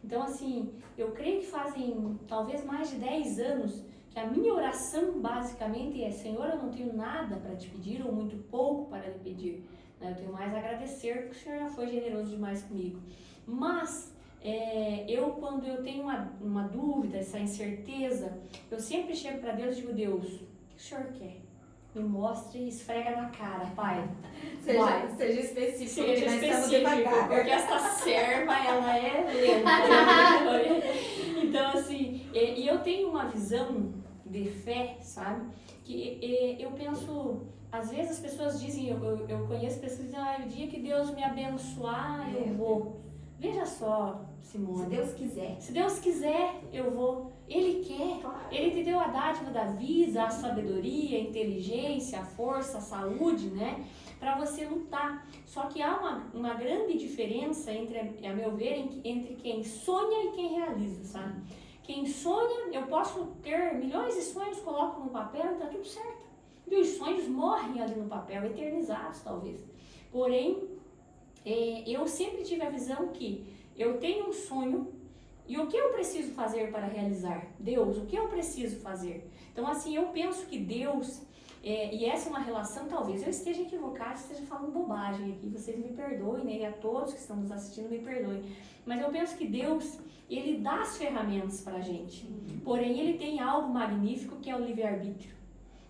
Então, assim, eu creio que fazem talvez mais de 10 anos que a minha oração basicamente é: Senhor, eu não tenho nada para te pedir ou muito pouco para lhe pedir. Eu tenho mais a agradecer porque o Senhor já foi generoso demais comigo. Mas, quando eu tenho uma dúvida, essa incerteza, eu sempre chego para Deus e digo: Deus, o que o Senhor quer? Me mostre e esfrega na cara, Pai. Seja específico. Seja específico, porque essa serva, ela é lenta. Então, assim, e eu tenho uma visão de fé, sabe? Que eu penso, às vezes as pessoas dizem, eu conheço pessoas que dizem, o dia que Deus me abençoar, eu vou. Veja só, Simone. Se Deus quiser. Se Deus quiser, eu vou. Ele quer. Claro. Ele te deu a dádiva da vida, a sabedoria, a inteligência, a força, a saúde, né? Para você lutar. Só que há uma grande diferença, a meu ver, entre quem sonha e quem realiza, sabe? Quem sonha, eu posso ter milhões de sonhos, coloco no papel e tá tudo certo. E os sonhos morrem ali no papel, eternizados talvez. Porém, eu sempre tive a visão que eu tenho um sonho e o que eu preciso fazer para realizar? Deus, o que eu preciso fazer? Então, assim, eu penso que Deus, e essa é uma relação, talvez eu esteja equivocada, esteja falando bobagem aqui, vocês me perdoem, né? E a todos que estão nos assistindo me perdoem. Mas eu penso que Deus, Ele dá as ferramentas para a gente. Porém, Ele tem algo magnífico que é o livre-arbítrio.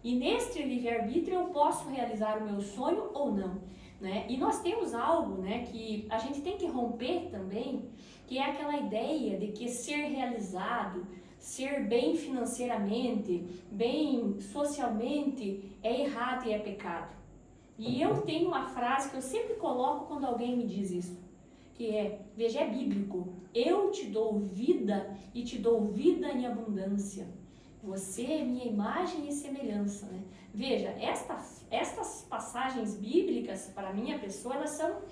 E neste livre-arbítrio eu posso realizar o meu sonho ou não, né? E nós temos algo, né, que a gente tem que romper também, que é aquela ideia de que ser realizado, ser bem financeiramente, bem socialmente, é errado e é pecado. E eu tenho uma frase que eu sempre coloco quando alguém me diz isso. que veja, é bíblico. Eu te dou vida e te dou vida em abundância. Você é minha imagem e semelhança, né? Veja, estas passagens bíblicas, para a minha pessoa, elas são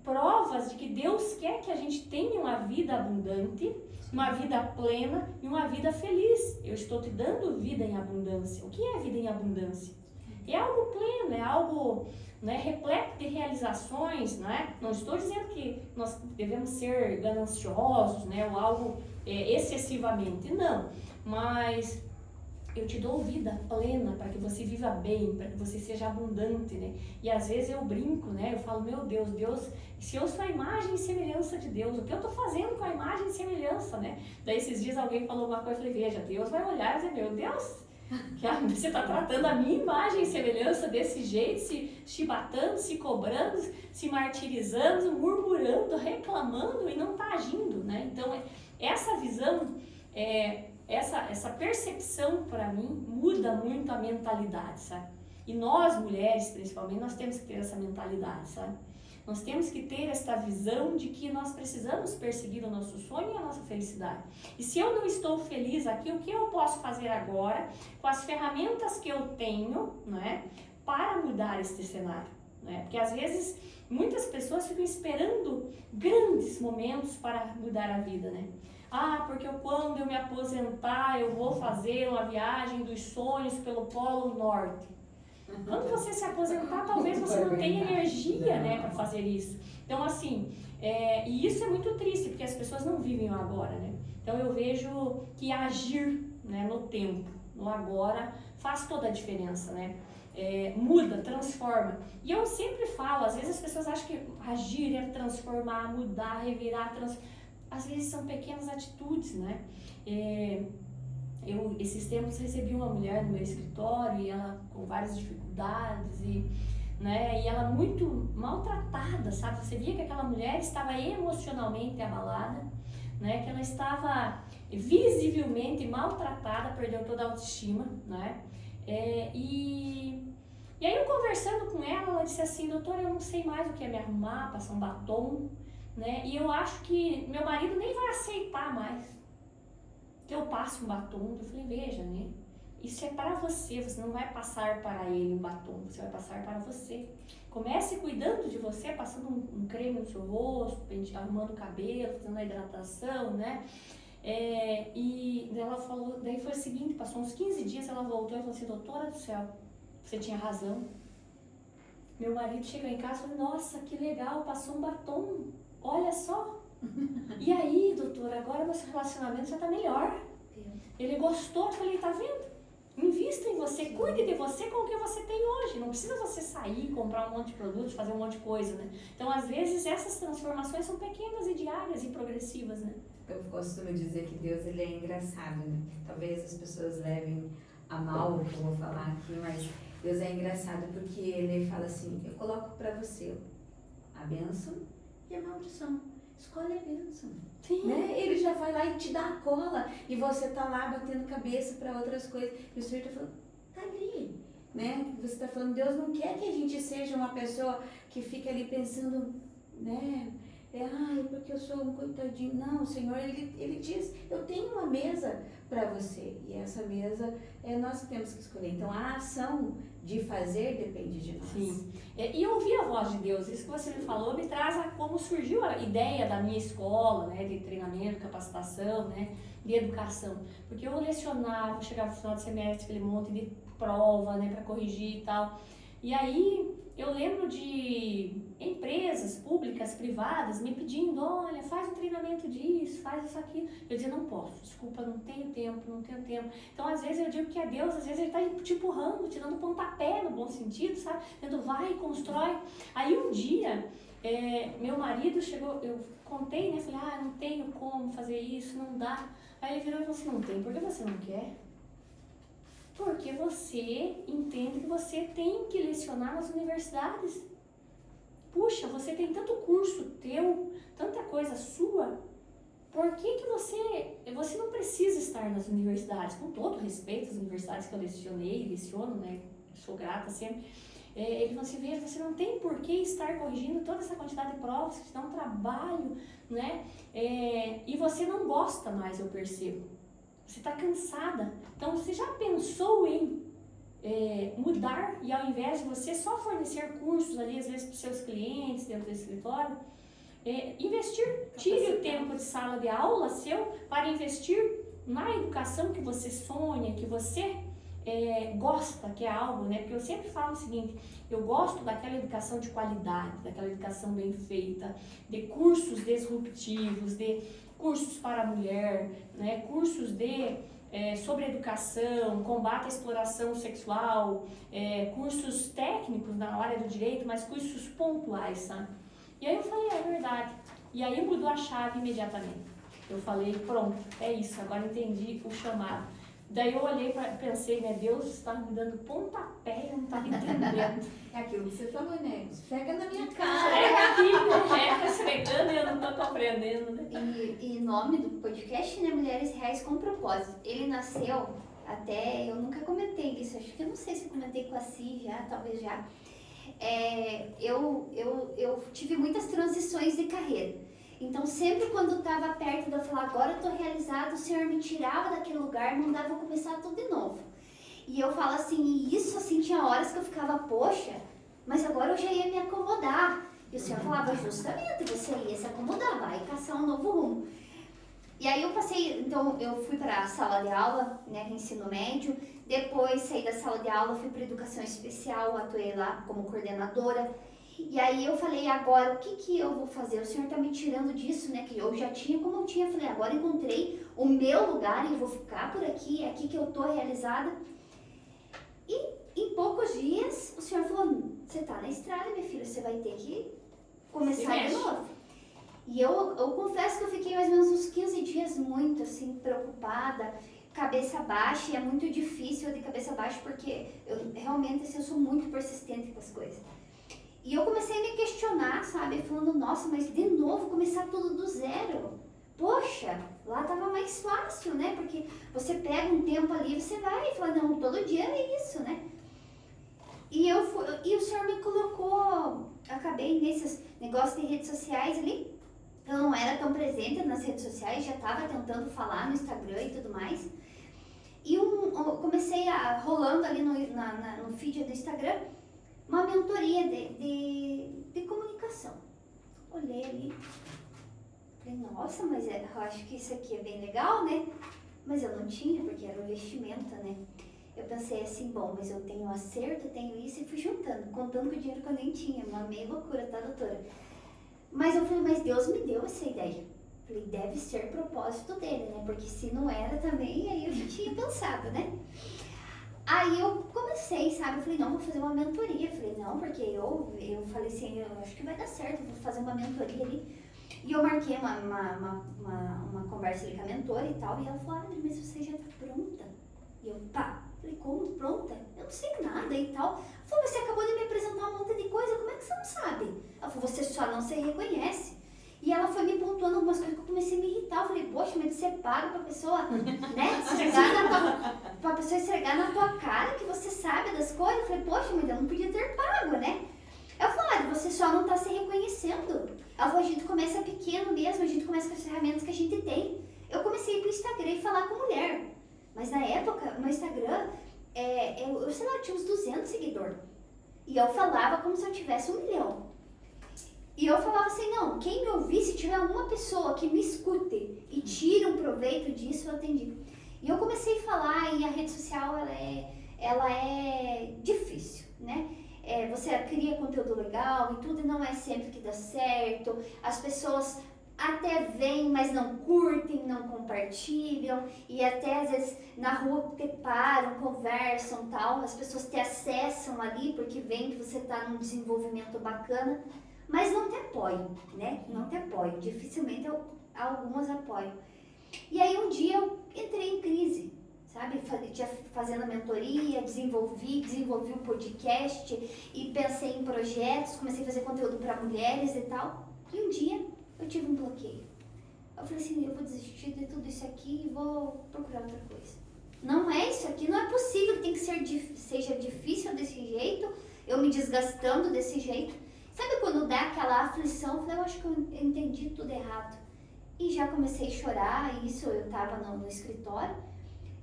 provas de que Deus quer que a gente tenha uma vida abundante, uma vida plena e uma vida feliz. Eu estou te dando vida em abundância. O que é vida em abundância? É algo pleno, é algo, né, repleto de realizações, né? Não estou dizendo que nós devemos ser gananciosos, né, ou algo excessivamente, não. Mas eu te dou vida plena para que você viva bem, para que você seja abundante, né? E às vezes eu brinco, né? Eu falo, meu Deus, se eu sou a imagem e semelhança de Deus, o que eu estou fazendo com a imagem e semelhança, né? Daí esses dias alguém falou uma coisa, eu falei, veja, Deus vai olhar e dizer, meu Deus, que você está tratando a minha imagem e semelhança desse jeito, se chibatando, se cobrando, se martirizando, murmurando, reclamando e não está agindo, né? Então, essa visão, essa percepção para mim muda muito a mentalidade, sabe? E nós, mulheres, principalmente, nós temos que ter essa mentalidade, sabe? Nós temos que ter esta visão de que nós precisamos perseguir o nosso sonho e a nossa felicidade. E se eu não estou feliz aqui, o que eu posso fazer agora com as ferramentas que eu tenho, né, para mudar este cenário? Né? Porque às vezes muitas pessoas ficam esperando grandes momentos para mudar a vida, né? Ah, porque quando eu me aposentar eu vou fazer uma viagem dos sonhos pelo Polo Norte. Quando você se aposentar, talvez você não tenha energia, né, para fazer isso. Então, assim, e isso é muito triste, porque as pessoas não vivem o agora, né? Então, eu vejo que agir, né, no tempo, no agora, faz toda a diferença, né? Muda, transforma. E eu sempre falo, às vezes as pessoas acham que agir é transformar, mudar, revirar, às vezes são pequenas atitudes, né? Eu, esses tempos, recebi uma mulher no meu escritório e ela com várias dificuldades né, e ela muito maltratada, sabe? Você via que aquela mulher estava emocionalmente abalada, né? Que ela estava visivelmente maltratada, perdeu toda a autoestima, né? E aí eu conversando com ela disse assim, doutora, eu não sei mais o que é me arrumar, passar um batom, né? E eu acho que meu marido nem vai aceitar mais que eu passe um batom. Eu falei, veja, né? Isso é para você não vai passar para ele um batom, você vai passar para você. Comece cuidando de você, passando um creme no seu rosto, arrumando o cabelo, fazendo a hidratação, né? E ela falou, daí foi o seguinte, passou uns 15 dias, ela voltou e falou assim, doutora do céu, você tinha razão. Meu marido chegou em casa e falou, nossa, que legal, passou um batom, olha só. E aí, doutora, agora nosso relacionamento já está melhor. Ele gostou, eu falei, tá vendo? Invista em você, cuide de você com o que você tem hoje. Não precisa você sair, comprar um monte de produtos, fazer um monte de coisa, né? Então, às vezes, essas transformações são pequenas e diárias e progressivas, né? Eu costumo dizer que Deus, ele é engraçado, né? Talvez as pessoas levem a mal o que eu vou falar aqui, mas Deus é engraçado porque ele fala assim, eu coloco para você a bênção e a maldição. Escolhe a bênção. Né? Ele já vai lá e te dá a cola e você tá lá batendo cabeça para outras coisas. E o Senhor tá falando, tá ali. Né? Você tá falando, Deus não quer que a gente seja uma pessoa que fica ali pensando, né? Porque eu sou um coitadinho. Não, o Senhor, ele diz, eu tenho uma mesa para você. E essa mesa é nós que temos que escolher. Então, a ação de fazer depende de nós. Sim. E ouvir a voz de Deus, isso que você me falou, me traz a como surgiu a ideia da minha escola, né, de treinamento, capacitação, né, de educação. Porque eu lecionava, chegava no final de semestre, aquele monte de prova, né, para corrigir e tal. E aí, eu lembro de empresas públicas, privadas, me pedindo, olha, faz um treinamento disso, faz isso aqui. Eu dizia, não posso, desculpa, não tenho tempo. Então, às vezes, eu digo que é Deus, às vezes, Ele está te empurrando, te dando um pontapé no bom sentido, sabe? Dizendo, vai, constrói. Aí, um dia, meu marido chegou, eu contei, né? Falei, não tenho como fazer isso, não dá. Aí ele virou e falou assim, não tem, por que você não quer? Porque você entende que você tem que lecionar nas universidades. Puxa, você tem tanto curso teu, tanta coisa sua, por que você não precisa estar nas universidades? Com todo respeito às universidades que eu lecionei, leciono, né? Sou grata sempre. Ele falou assim, veja, você não tem por que estar corrigindo toda essa quantidade de provas, que te dá um trabalho, né? E você não gosta mais, eu percebo. Você está cansada. Então, você já pensou em mudar e ao invés de você só fornecer cursos ali, às vezes para os seus clientes dentro do escritório, investir, tire o tempo de sala de aula seu para investir na educação que você sonha, que você gosta, que é algo, né? Porque eu sempre falo o seguinte, eu gosto daquela educação de qualidade, daquela educação bem feita, de cursos disruptivos, de cursos para a mulher, né? Cursos sobre educação, combate à exploração sexual, cursos técnicos na área do direito, mas cursos pontuais, sabe? E aí eu falei, é verdade. E aí mudou a chave imediatamente. Eu falei, pronto, é isso, agora entendi o chamado. Daí eu olhei e pensei, né, Deus está me dando pontapé, eu não estava entendendo. É aquilo que você falou, né? Esfrega na minha cara. Esfregando e eu não estou compreendendo, né? E nome do podcast, né, Mulheres Reais com Propósito. Ele nasceu, até eu nunca comentei isso, acho que eu não sei se eu comentei com a Si já, talvez já. Eu tive muitas transições de carreira. Então, sempre quando estava perto de eu falar, agora eu estou realizada, o Senhor me tirava daquele lugar, mandava eu começar tudo de novo. E eu falo assim, e isso assim, tinha horas que eu ficava, poxa, mas agora eu já ia me acomodar. E o Senhor falava, justamente, você ia se acomodar, vai caçar um novo rumo. E aí eu passei, então eu fui para a sala de aula, né, ensino médio, depois saí da sala de aula, fui para educação especial, atuei lá como coordenadora. E aí eu falei, agora o que eu vou fazer? O Senhor está me tirando disso, né? Que eu já tinha, como eu tinha, falei, agora encontrei o meu lugar e vou ficar por aqui, é aqui que eu estou realizada. E em poucos dias o Senhor falou, você está na estrada, minha filha, você vai ter que começar de novo. E eu confesso que eu fiquei mais ou menos uns 15 dias muito assim, preocupada, cabeça baixa, e é muito difícil eu de cabeça baixa porque eu realmente assim, eu sou muito persistente com as coisas. E eu comecei a me questionar, sabe? Falando, nossa, mas de novo começar tudo do zero. Poxa, lá tava mais fácil, né? Porque você pega um tempo ali e você vai e fala, não, todo dia é isso, né? E o Senhor me colocou, acabei nesses negócios de redes sociais ali. Eu não era tão presente nas redes sociais, já estava tentando falar no Instagram e tudo mais. E eu comecei rolando ali no feed do Instagram, uma mentoria de comunicação. Olhei ali, falei, nossa, mas eu acho que isso aqui é bem legal, né? Mas eu não tinha, porque era um investimento, né? Eu pensei assim, bom, mas eu tenho acerto, eu tenho isso, e fui juntando, contando com o dinheiro que eu nem tinha, uma meia loucura, tá, doutora? Mas eu falei, mas Deus me deu essa ideia. Falei, deve ser propósito dele, né? Porque se não era também, aí eu já tinha pensado, né? Aí eu comecei, sabe? Eu falei, não, vou fazer uma mentoria. Eu falei, não, porque eu falei assim, eu acho que vai dar certo, vou fazer uma mentoria ali. E eu marquei uma conversa ali com a mentora e tal, e ela falou, mas você já tá pronta? E eu, pá, falei, como pronta? Eu não sei nada e tal. Ela falou, mas você acabou de me apresentar um monte de coisa, como é que você não sabe? Ela falou, você só não se reconhece. E ela foi me pontuando algumas coisas que eu comecei a me irritar. Eu falei, poxa, mas você paga pra pessoa, né, pra pessoa esfregar na tua cara que você sabe das coisas. Eu falei, poxa, mas eu não podia ter pago, né? Ela falou, você só não tá se reconhecendo. Ela falou, a gente começa pequeno mesmo, a gente começa com as ferramentas que a gente tem. Eu comecei a ir pro Instagram e falar com mulher. Mas na época, no Instagram, eu sei lá, tinha uns 200 seguidores. E eu falava como se eu tivesse 1 milhão. E eu falava assim, não, quem me ouvir, se tiver uma pessoa que me escute e tire um proveito disso, eu atendi. E eu comecei a falar, e a rede social, ela é difícil, né? Você cria conteúdo legal e tudo, e não é sempre que dá certo. As pessoas até veem, mas não curtem, não compartilham, e até às vezes na rua te param, conversam, tal. As pessoas te acessam ali porque veem que você está num desenvolvimento bacana, mas não te apoiam, né? Não te apoiam. Dificilmente algumas apoiam. E aí um dia eu entrei em crise, sabe? Fazendo a mentoria, desenvolvi um podcast e pensei em projetos, comecei a fazer conteúdo para mulheres e tal. E um dia eu tive um bloqueio. Eu falei assim, eu vou desistir de tudo isso aqui e vou procurar outra coisa. Não é isso aqui, não é possível que seja difícil desse jeito. eu me desgastando desse jeito. Sabe quando dá aquela aflição? Eu falei, eu acho que eu entendi tudo errado. E já comecei a chorar, e isso eu tava no escritório.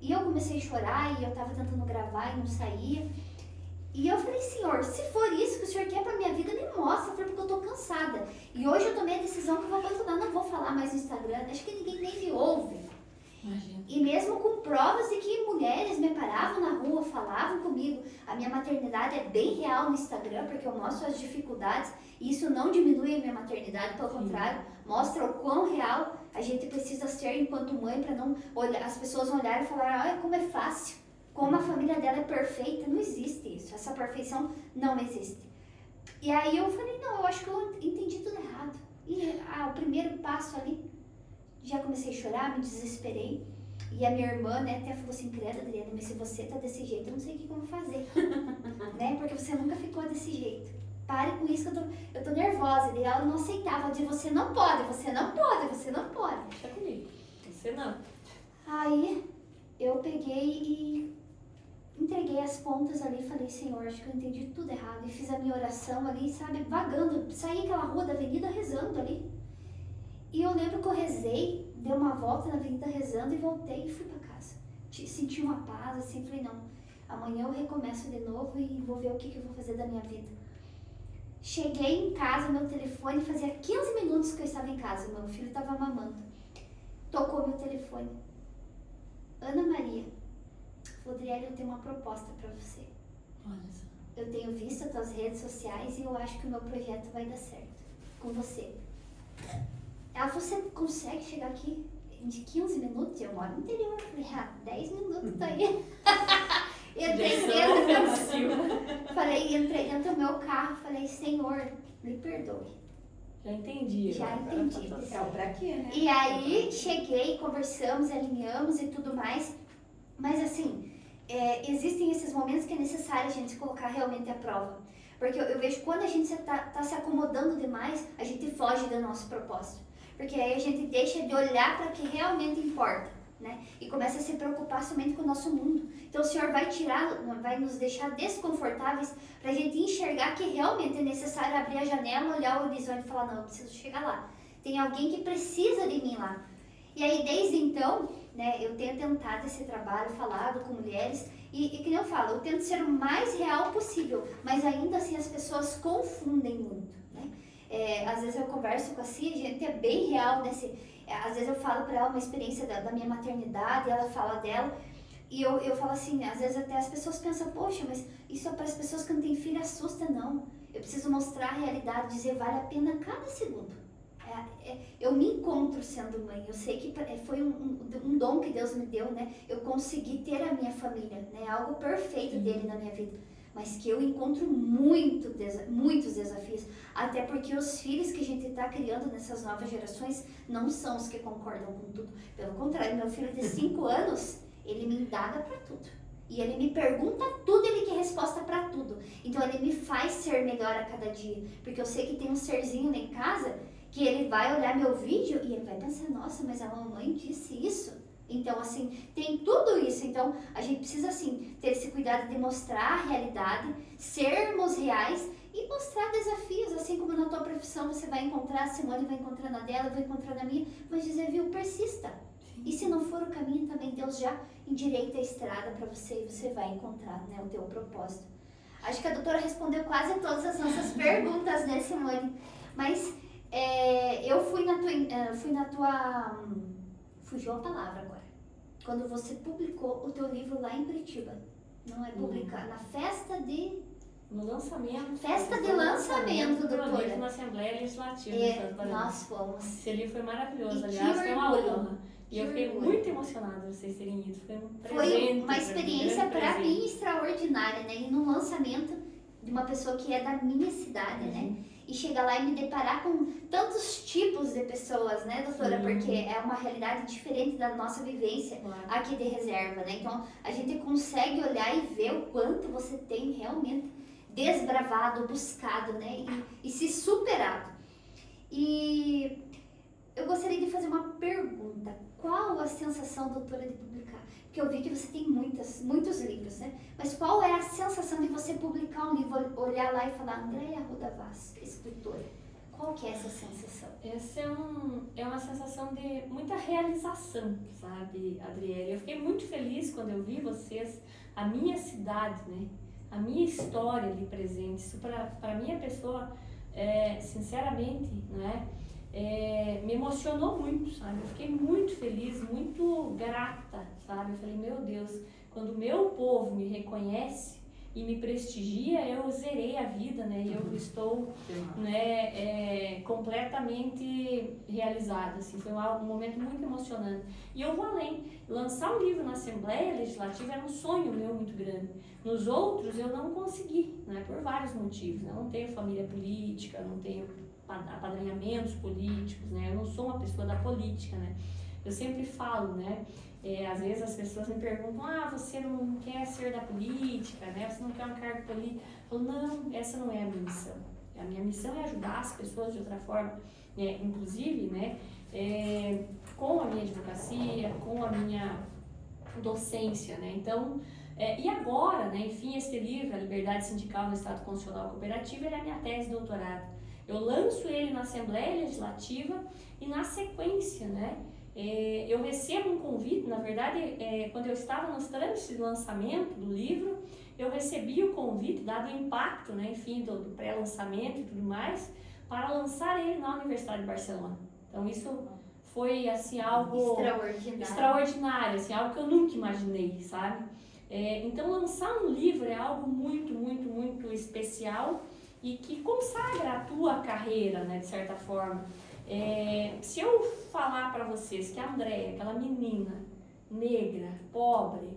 E eu comecei a chorar, e eu tava tentando gravar e não saía. E eu falei, Senhor, se for isso que o Senhor quer pra minha vida, me mostra. Eu falei, porque eu tô cansada. E hoje eu tomei a decisão que eu vou abandonar, não vou falar mais no Instagram. Acho que ninguém nem me ouve. Imagina. E mesmo com provas de que mulheres me paravam na rua, falavam comigo. A minha maternidade é bem real no Instagram, porque eu mostro as dificuldades. E isso não diminui a minha maternidade, pelo contrário, mostra o quão real a gente precisa ser enquanto mãe, para não olhar, as pessoas olharem e falar, olha como é fácil, como a família dela é perfeita. Não existe isso, essa perfeição não existe. E aí eu falei, não, eu acho que eu entendi tudo errado. E o primeiro passo ali, já comecei a chorar, me desesperei. E a minha irmã, né, até falou assim, credo, Adriana, mas se você tá desse jeito, eu não sei o que eu vou fazer. Né, porque você nunca ficou desse jeito. Pare com isso que eu tô nervosa. E ela não aceitava, de você não pode, você não pode, você não pode. Deixa comigo, você não. Aí eu peguei e entreguei as pontas ali e falei, Senhor, acho que eu entendi tudo errado. E fiz a minha oração ali, sabe, vagando. Saí aquela rua da avenida rezando ali. E eu lembro que eu rezei, dei uma volta na avenida rezando e voltei e fui pra casa. Senti uma paz, assim, falei, não, amanhã eu recomeço de novo e vou ver o que eu vou fazer da minha vida. Cheguei em casa, meu telefone, fazia 15 minutos que eu estava em casa, meu filho estava mamando. Tocou meu telefone. Ana Maria, falou, Adriele, eu tenho uma proposta para você. Olha só. Eu tenho visto as tuas redes sociais e eu acho que o meu projeto vai dar certo com você. Ela falou, você consegue chegar aqui de 15 minutos? Eu moro no interior. Eu falei, 10 minutos tá aí. Entrei dentro, falei, entrei dentro do meu carro, falei, Senhor, me perdoe. Já entendi. Já entendi. É o pra quê, né? E aí, cheguei, conversamos, alinhamos e tudo mais. Mas assim, existem esses momentos que é necessário a gente se colocar realmente à prova. Porque eu vejo que quando a gente tá se acomodando demais, a gente foge do nosso propósito. Porque aí a gente deixa de olhar para o que realmente importa, né? E começa a se preocupar somente com o nosso mundo. Então o Senhor vai nos deixar desconfortáveis para a gente enxergar que realmente é necessário abrir a janela, olhar o horizonte e falar, não, eu preciso chegar lá. Tem alguém que precisa de mim lá. E aí desde então, né, eu tenho tentado esse trabalho, falado com mulheres, e que nem eu falo, eu tento ser o mais real possível, mas ainda assim as pessoas confundem muito, né? Às vezes eu converso com a Cia, a gente é bem real às vezes eu falo para ela uma experiência da minha maternidade, ela fala dela, e eu falo assim, às vezes até as pessoas pensam, poxa, mas isso é para as pessoas que não têm filho, assusta, não. Eu preciso mostrar a realidade, dizer, vale a pena cada segundo. Eu me encontro sendo mãe, eu sei que foi um dom que Deus me deu, né? Eu consegui ter a minha família, né? Algo perfeito dele na minha vida. Mas que eu encontro muitos desafios, até porque os filhos que a gente está criando nessas novas gerações não são os que concordam com tudo. Pelo contrário, meu filho de 5 anos, ele me indaga para tudo. E ele me pergunta tudo, ele quer resposta para tudo. Então ele me faz ser melhor a cada dia, porque eu sei que tem um serzinho lá em casa que ele vai olhar meu vídeo e ele vai pensar, nossa, mas a mamãe disse isso. Então, assim, tem tudo isso. Então, a gente precisa, assim, ter esse cuidado de mostrar a realidade, sermos reais e mostrar desafios. Assim como na tua profissão você vai encontrar, a Simone vai encontrar na dela, eu vou encontrar na minha, mas dizer, viu, persista. E se não for o caminho também, Deus já endireita a estrada para você e você vai encontrar, né, o teu propósito. Acho que a doutora respondeu quase todas as nossas perguntas, né, Simone? Mas eu fui na tua... Fugiu a palavra agora. Quando você publicou o teu livro lá em Curitiba. Não é publicar, na festa de... No lançamento. Festa de lançamento, doutora. livro na Assembleia Legislativa do Estado do Paraná. Nós fomos. Esse livro foi maravilhoso, E aliás, foi uma orgulho. honra. E eu fiquei muito emocionada de vocês terem ido. Foi um presente. Foi uma experiência para mim extraordinária, né? E num lançamento de uma pessoa que é da minha cidade, né? E chegar lá e me deparar com tantos tipos de pessoas, né, doutora? Porque é uma realidade diferente da nossa vivência aqui de reserva, né? Então, a gente consegue olhar e ver o quanto você tem realmente desbravado, buscado, né? E se superado. E eu gostaria de fazer uma pergunta. qual a sensação, doutora, de publicar? Porque eu vi que você tem muitos livros, né? Mas qual é a sensação de você publicar um livro, olhar lá e falar, Andréia Arruda Vaz, escritora? Qual que é essa sensação? Essa é uma sensação de muita realização, sabe, Adriele? Eu fiquei muito feliz quando eu vi vocês, a minha cidade, né? A minha história ali presente. Isso para minha pessoa, sinceramente, né? Me emocionou muito, sabe? Eu fiquei muito feliz, muito grata, sabe? Eu falei, meu Deus, quando o meu povo me reconhece e me prestigia, eu zerei a vida, né? Eu estou, né, completamente realizada, assim, foi um momento muito emocionante. E eu vou além, lançar um livro na Assembleia Legislativa era um sonho meu muito grande. Nos outros eu não consegui, né? Por vários motivos, né? Eu não tenho família política, não tenho apadrinhamentos políticos, né? Eu não sou uma pessoa da política, né? Eu sempre falo, né? Às vezes as pessoas me perguntam, você não quer ser da política, né? Você não quer um cargo político? Eu falo, não, essa não é a minha missão. A minha missão é ajudar as pessoas de outra forma, né? Inclusive, né? Com a minha advocacia, com a minha docência, né? Então, e agora, né? Enfim, este livro, A Liberdade Sindical no Estado Constitucional Cooperativo, ele é a minha tese de doutorado. Eu lanço ele na Assembleia Legislativa e na sequência, né? Eu recebo um convite, na verdade, quando eu estava nos trâmites de lançamento do livro, eu recebi o convite, dado o impacto, né, enfim, do pré-lançamento e tudo mais, para lançar ele na Universidade de Barcelona. Então isso foi, assim, algo extraordinário, assim, algo que eu nunca imaginei, sabe? Então lançar um livro é algo muito, muito, muito especial e que consagra a tua carreira, né, de certa forma. Se eu falar para vocês que a Andréia, aquela menina negra, pobre,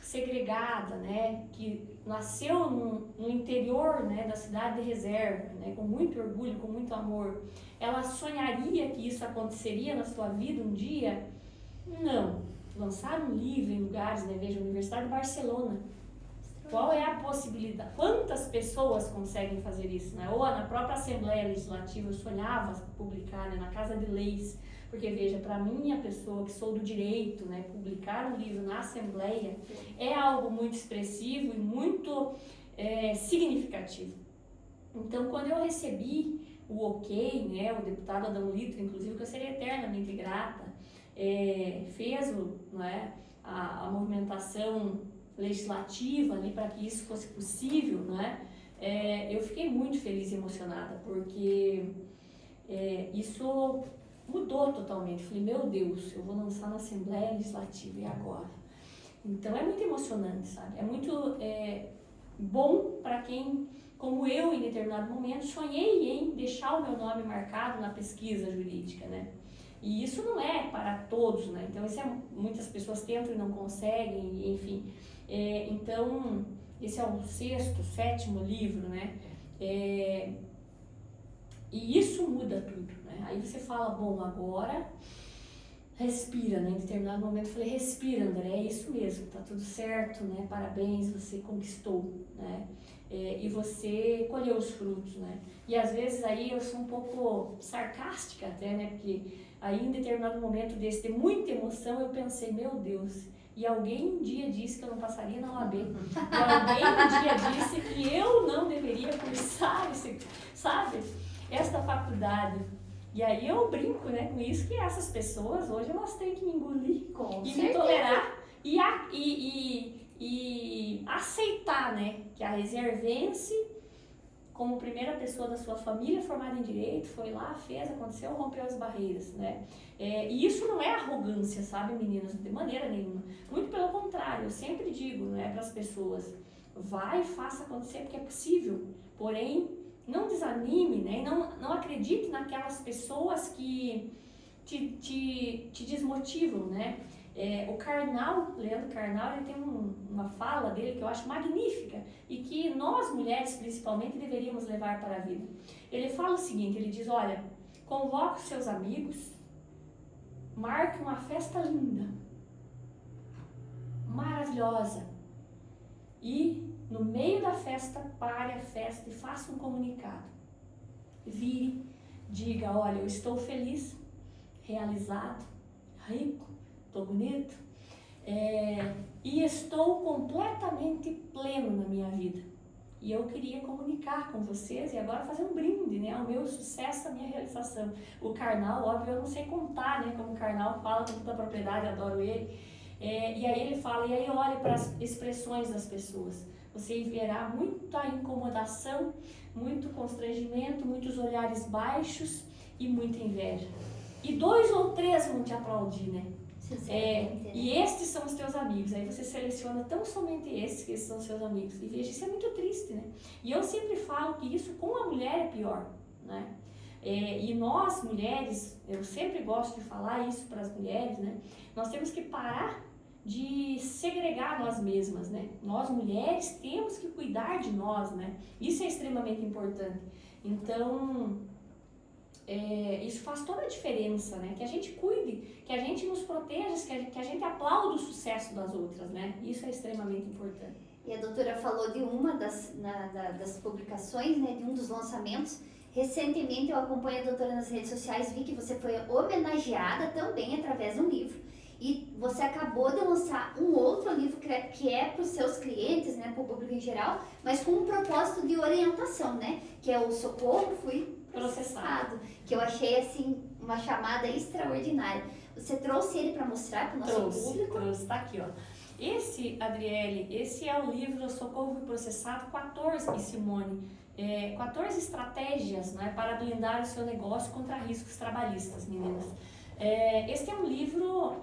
segregada, né, que nasceu no interior, né, da cidade de Reserva, né, com muito orgulho, com muito amor, ela sonharia que isso aconteceria na sua vida um dia? Não. Lançar um livro em lugares, né, veja, a Universidade de Barcelona. Qual é a possibilidade? Quantas pessoas conseguem fazer isso, né? Ou na própria Assembleia Legislativa, eu sonhava publicar, né, na Casa de Leis, porque veja, para mim, a pessoa que sou do direito, né, publicar um livro na Assembleia é algo muito expressivo e muito significativo. Então, quando eu recebi o ok, né, o deputado Adão Lito, inclusive, que eu seria eternamente grata, fez a movimentação legislativa ali para que isso fosse possível, né? Eu fiquei muito feliz e emocionada, porque isso mudou totalmente. Falei, meu Deus, eu vou lançar na Assembleia Legislativa, e agora? Então é muito emocionante, sabe? É muito bom para quem, como eu, em determinado momento, sonhei em deixar o meu nome marcado na pesquisa jurídica, né? E isso não é para todos, né? Então, muitas pessoas tentam e não conseguem, enfim. Então, esse é o 6º, 7º livro, né? E isso muda tudo, né? Aí você fala, bom, agora respira, né? Em determinado momento eu falei, respira, André, é isso mesmo, tá tudo certo, né? Parabéns, você conquistou, né? E você colheu os frutos, né? E às vezes aí eu sou um pouco sarcástica até, né? Porque aí em determinado momento desse, de muita emoção, eu pensei, meu Deus, e alguém um dia disse que eu não passaria na OAB. E alguém um dia disse que eu não deveria cursar, sabe? Esta faculdade. E aí eu brinco, né, com isso, que essas pessoas hoje elas têm que me engolir me tolerar e aceitar, né, que a reservense, como primeira pessoa da sua família formada em direito, foi lá, fez, aconteceu, rompeu as barreiras, né? E isso não é arrogância, sabe, meninas, de maneira nenhuma. Muito pelo contrário, eu sempre digo, né, para as pessoas, vai e faça acontecer porque é possível, porém, não desanime, né? Não acredite naquelas pessoas que te desmotivam, né? O Karnal, Leandro Karnal, ele tem uma fala dele que eu acho magnífica e que nós mulheres principalmente deveríamos levar para a vida. Ele fala o seguinte, ele diz, olha, convoque os seus amigos, marque uma festa linda, maravilhosa e no meio da festa, pare a festa e faça um comunicado. Vire, diga, olha, eu estou feliz, realizado, rico, estou bonito, e estou completamente pleno na minha vida. E eu queria comunicar com vocês e agora fazer um brinde, né, ao meu sucesso, à minha realização. O Karnal, óbvio, eu não sei contar, né, como o Karnal fala com muita propriedade, adoro ele. E aí ele fala, e aí olhe para as expressões das pessoas. Você verá muita incomodação, muito constrangimento, muitos olhares baixos e muita inveja. E 2 ou 3 vão te aplaudir, né? E estes são os teus amigos. Aí você seleciona tão somente esses, que esses são os seus amigos. E veja, isso é muito triste, né? E eu sempre falo que isso com a mulher é pior, né? E nós, mulheres, eu sempre gosto de falar isso para as mulheres, né? Nós temos que parar de segregar nós mesmas, né? Nós, mulheres, temos que cuidar de nós, né? Isso é extremamente importante. Então, isso faz toda a diferença, né? Que a gente cuide, que a gente nos proteja, que a gente aplaude o sucesso das outras, né? Isso é extremamente importante. E a doutora falou de uma das publicações, né? De um dos lançamentos. Recentemente eu acompanho a doutora nas redes sociais, vi que você foi homenageada também através de um livro. E você acabou de lançar um outro livro que é para os seus clientes, né, para o público em geral, mas com um propósito de orientação, né, que é o Socorro Fui Processado, que eu achei assim uma chamada extraordinária. Você trouxe ele para mostrar para o nosso público? Trouxe, tá aqui, ó. Esse, Adriele, esse é o livro Socorro Fui Processado 14, e Simone. 14 estratégias, né, para blindar o seu negócio contra riscos trabalhistas, meninas. Este é um livro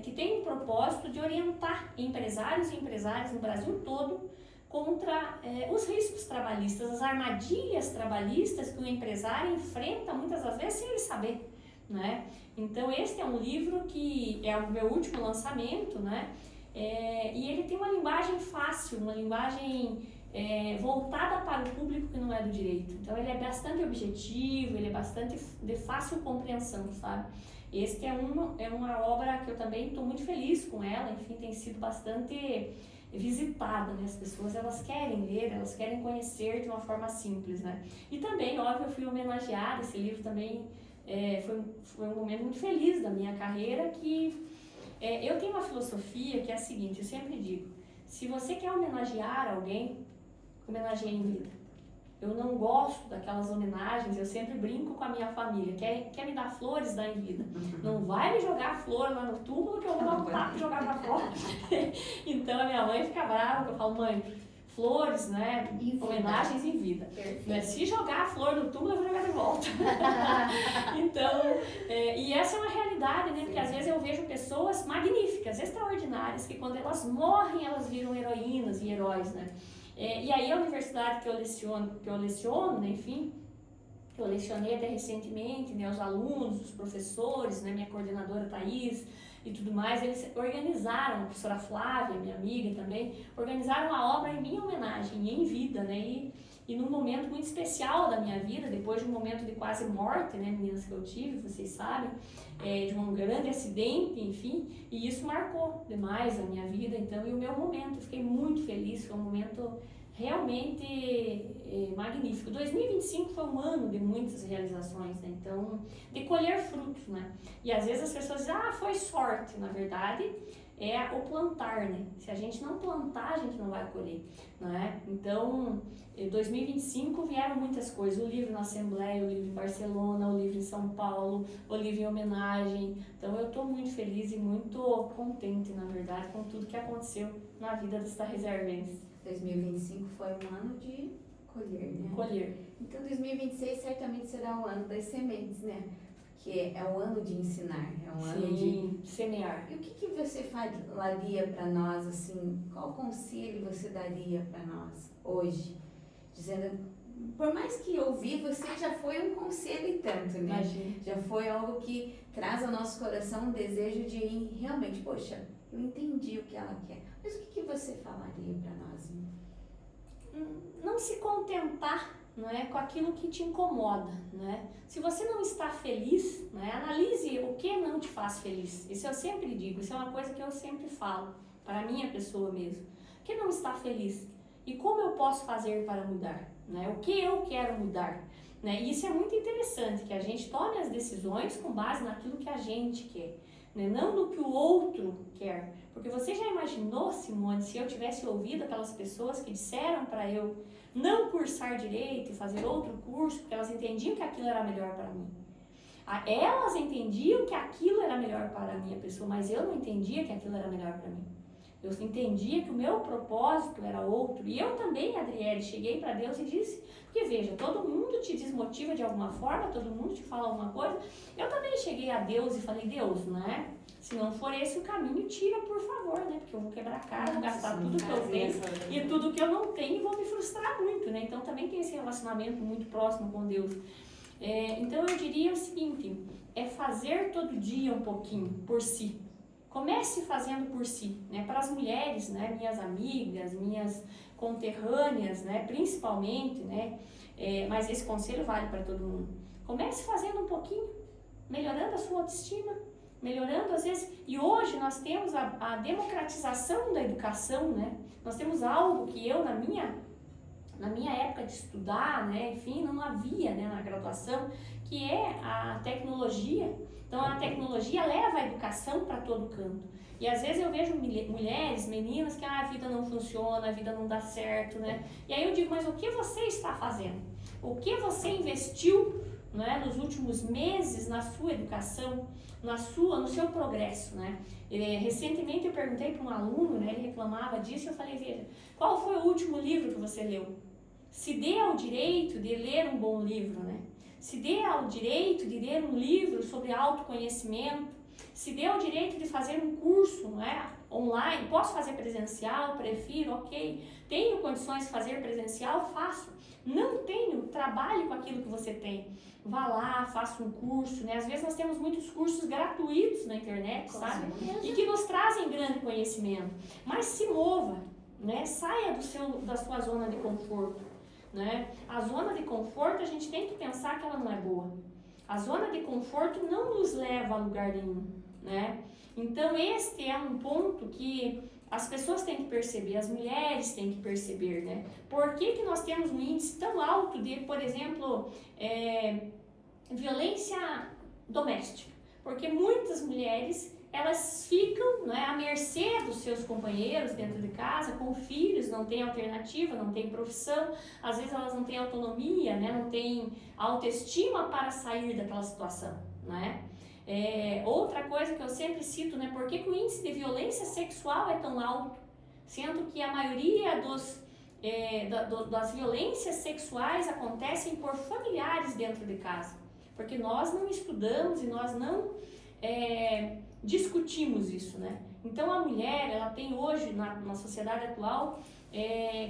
que tem o propósito de orientar empresários e empresárias no Brasil todo contra os riscos trabalhistas, as armadilhas trabalhistas que o empresário enfrenta muitas das vezes sem ele saber, né? Então este é um livro que é o meu último lançamento, né? E ele tem uma linguagem fácil, uma linguagem voltada para o público que não é do direito. Então ele é bastante objetivo, ele é bastante de fácil compreensão, sabe? Este é uma obra que eu também estou muito feliz com ela, enfim, tem sido bastante visitada, né? As pessoas, elas querem ler, elas querem conhecer de uma forma simples, né? E também, óbvio, eu fui homenageada, esse livro também foi um momento muito feliz da minha carreira, que eu tenho uma filosofia que é a seguinte, eu sempre digo, se você quer homenagear alguém, homenageie em vida. Eu não gosto daquelas homenagens, eu sempre brinco com a minha família. Quer me dar flores, dá em vida. Não vai me jogar flor lá no túmulo que eu vou dar um tapa e jogar pra fora. Então a minha mãe fica brava, porque eu falo, mãe, flores, né? Homenagens em vida. Né? Se jogar a flor no túmulo, eu vou jogar de volta. Então, e essa é uma realidade, né? Porque às vezes eu vejo pessoas magníficas, extraordinárias, que quando elas morrem, elas viram heroínas e heróis, né? E aí a universidade que eu leciono, né, enfim, que eu lecionei até recentemente, né, os alunos, os professores, né, minha coordenadora Thaís e tudo mais, eles organizaram, a professora Flávia, minha amiga também, organizaram uma obra em minha homenagem, em vida, né, e num momento muito especial da minha vida, depois de um momento de quase morte, né, meninas, que eu tive, vocês sabem, de um grande acidente, enfim, e isso marcou demais a minha vida, então, e o meu momento, eu fiquei muito feliz, foi um momento realmente magnífico. 2025 foi um ano de muitas realizações, né, então, de colher frutos, né, e às vezes as pessoas dizem, foi sorte, na verdade, é o plantar, né, se a gente não plantar, a gente não vai colher, né, então, em 2025 vieram muitas coisas, o livro na Assembleia, o livro em Barcelona, o livro em São Paulo, o livro em homenagem. Então eu estou muito feliz e muito contente, na verdade, com tudo que aconteceu na vida desta reservense. 2025 foi um ano de colher, né? Colher. Então 2026 certamente será o ano das sementes, né? Porque é o ano de ensinar, é um ano de semear. E o que você falaria para nós, assim, qual conselho você daria para nós hoje? Dizendo, por mais que ouvir, você já foi um conselho e tanto, né? Imagina. Já foi algo que traz ao nosso coração um desejo de realmente, poxa, eu entendi o que ela quer. Mas o que você falaria para nós? Não se contentar, não é, com aquilo que te incomoda, né? Se você não está feliz, né, analise o que não te faz feliz. Isso eu sempre digo, isso é uma coisa que eu sempre falo para a minha pessoa mesmo. O que não está feliz? E como eu posso fazer para mudar? Né? O que eu quero mudar? Né? E isso é muito interessante, que a gente tome as decisões com base naquilo que a gente quer. né? Não no que o outro quer. Porque você já imaginou, Simone, se eu tivesse ouvido aquelas pessoas que disseram para eu não cursar direito e fazer outro curso, porque elas entendiam que aquilo era melhor para mim. Elas entendiam que aquilo era melhor para a minha pessoa, mas eu não entendia que aquilo era melhor para mim. Eu entendia que o meu propósito era outro. E eu também, Adriele, cheguei para Deus e disse, porque veja, todo mundo te desmotiva de alguma forma, todo mundo te fala alguma coisa. Eu também cheguei a Deus e falei, Deus, né? Se não for esse o caminho, tira, por favor, né? Porque eu vou quebrar a cara, gastar tudo que eu tenho e tudo que eu não tenho, vou me frustrar muito, né? Então também tem esse relacionamento muito próximo com Deus. Então eu diria o seguinte, é fazer todo dia um pouquinho por si. Comece fazendo por si, né? Para as mulheres, né? Minhas amigas, minhas conterrâneas, né? Principalmente, né? Mas esse conselho vale para todo mundo. Comece fazendo um pouquinho, melhorando a sua autoestima, melhorando às vezes. E hoje nós temos a democratização da educação, né? Nós temos algo que eu, na minha época de estudar, né? Enfim, não havia, né? Na graduação, que é a tecnologia. Então, a tecnologia leva a educação para todo canto. E às vezes eu vejo mulheres, meninas, que a vida não funciona, a vida não dá certo, né? E aí eu digo, mas o que você está fazendo? O que você investiu, né, nos últimos meses na sua educação, no seu progresso, né? Recentemente eu perguntei para um aluno, né, ele reclamava disso, e eu falei, veja, qual foi o último livro que você leu? Se dê ao direito de ler um bom livro, né? Se dê ao direito de ler um livro sobre autoconhecimento, se dê ao direito de fazer um curso, não é? Online. Posso fazer presencial? Prefiro, ok. Tenho condições de fazer presencial? Faço. Não tenho? Trabalhe com aquilo que você tem. Vá lá, faça um curso, né? Às vezes nós temos muitos cursos gratuitos na internet, sabe? E que nos trazem grande conhecimento. Mas se mova, né? Saia da sua zona de conforto. Né? A zona de conforto, a gente tem que pensar que ela não é boa. A zona de conforto não nos leva a lugar nenhum, né? Então este é um ponto que as pessoas têm que perceber, as mulheres têm que perceber, né? Por que nós temos um índice tão alto de, por exemplo, violência doméstica? Porque muitas mulheres, elas ficam, né, à mercê dos seus companheiros dentro de casa, com filhos, não tem alternativa, não tem profissão, às vezes elas não têm autonomia, né, não têm autoestima para sair daquela situação, né? Outra coisa que eu sempre cito, né, por que o índice de violência sexual é tão alto, sendo que a maioria das violências sexuais acontecem por familiares dentro de casa, porque nós não estudamos e nós não discutimos isso, né? Então a mulher, ela tem hoje na sociedade atual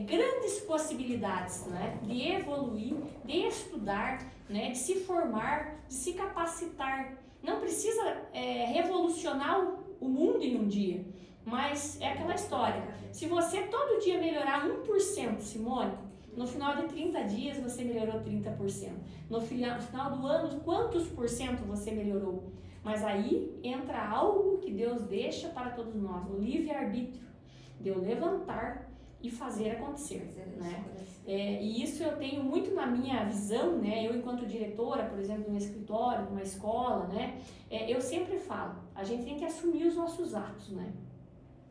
grandes possibilidades, né? De evoluir, de estudar, né? De se formar, de se capacitar. Não precisa revolucionar o mundo em um dia, mas é aquela história. Se você todo dia melhorar 1%, Simone, no final de 30 dias você melhorou 30%. No final do ano, quantos por cento você melhorou? Mas aí entra algo que Deus deixa para todos nós, o livre-arbítrio, de eu levantar e fazer acontecer, né? E isso eu tenho muito na minha visão, né? Eu enquanto diretora, por exemplo, no escritório, numa escola, né? Eu sempre falo, a gente tem que assumir os nossos atos, né?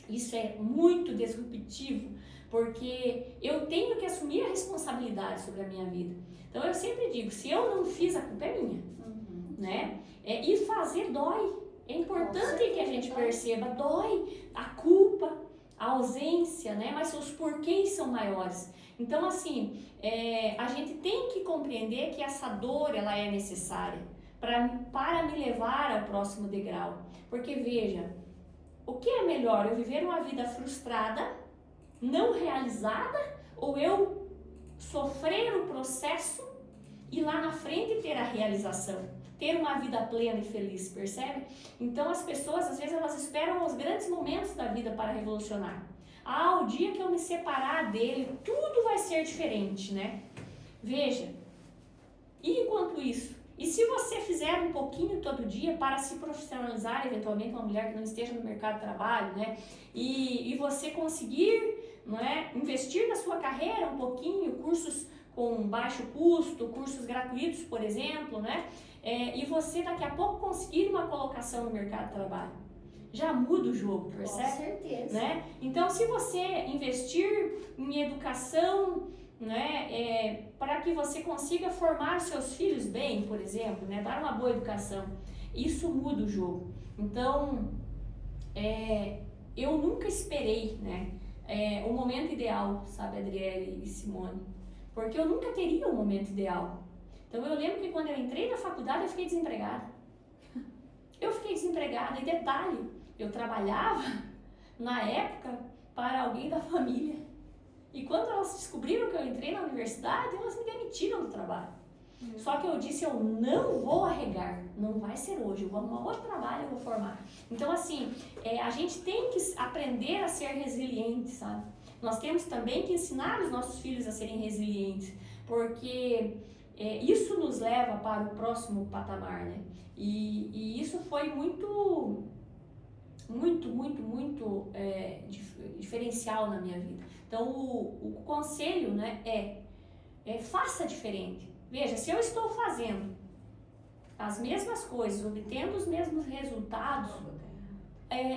Isso é muito disruptivo, porque eu tenho que assumir a responsabilidade sobre a minha vida. Então eu sempre digo, se eu não fiz, a culpa é minha, né? E fazer dói. É importante que a gente perceba, dói a culpa, a ausência, né? Mas os porquês são maiores. Então, assim, a gente tem que compreender que essa dor, ela é necessária para me levar ao próximo degrau. Porque, veja, o que é melhor? Eu viver uma vida frustrada, não realizada, ou eu sofrer o processo e lá na frente ter a realização? Ter uma vida plena e feliz, percebe? Então as pessoas, às vezes, elas esperam os grandes momentos da vida para revolucionar. O dia que eu me separar dele, tudo vai ser diferente, né? Veja, e enquanto isso? E se você fizer um pouquinho todo dia para se profissionalizar, eventualmente uma mulher que não esteja no mercado de trabalho, né? E você conseguir, não é, investir na sua carreira um pouquinho, cursos com baixo custo, cursos gratuitos, por exemplo, né? E você daqui a pouco conseguir uma colocação no mercado de trabalho. já muda o jogo, Com percebe? certeza. Né? Então, se você investir em educação, né, para que você consiga formar seus filhos bem, por exemplo, né, dar uma boa educação, isso muda o jogo. Então, eu nunca esperei, né, o momento ideal, sabe, Adriele e Simone, porque eu nunca teria um momento ideal. Então, eu lembro que quando eu entrei na faculdade, eu fiquei desempregada. E detalhe, eu trabalhava, na época, para alguém da família. E quando elas descobriram que eu entrei na universidade, elas me demitiram do trabalho. Só que eu disse, eu não vou arregar, não vai ser hoje, eu vou arrumar outro trabalho, eu vou formar. Então, assim, a gente tem que aprender a ser resiliente, sabe? Nós temos também que ensinar os nossos filhos a serem resilientes, porque isso nos leva para o próximo patamar, né? E isso foi muito diferencial na minha vida. Então, o conselho, né, faça diferente. Veja, se eu estou fazendo as mesmas coisas, obtendo os mesmos resultados,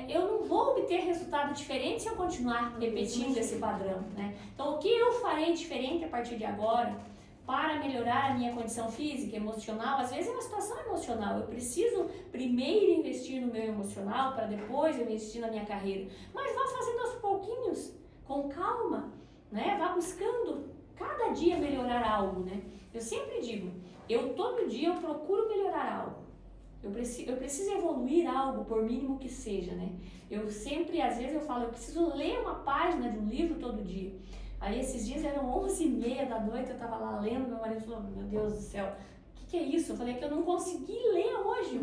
eu não vou obter resultado diferente se eu continuar repetindo esse padrão, né? Então, o que eu farei diferente a partir de agora para melhorar a minha condição física, emocional? Às vezes é uma situação emocional, eu preciso primeiro investir no meu emocional para depois eu investir na minha carreira. Mas vá fazendo aos pouquinhos, com calma, né? Vá buscando cada dia melhorar algo, né? Eu sempre digo, todo dia eu procuro melhorar algo. Eu preciso evoluir algo, por mínimo que seja, né? Às vezes eu falo, eu preciso ler uma página de um livro todo dia. Aí esses dias eram 11h30 da noite, eu tava lá lendo, meu marido falou, meu Deus do céu, o que é isso? Eu falei que eu não consegui ler hoje,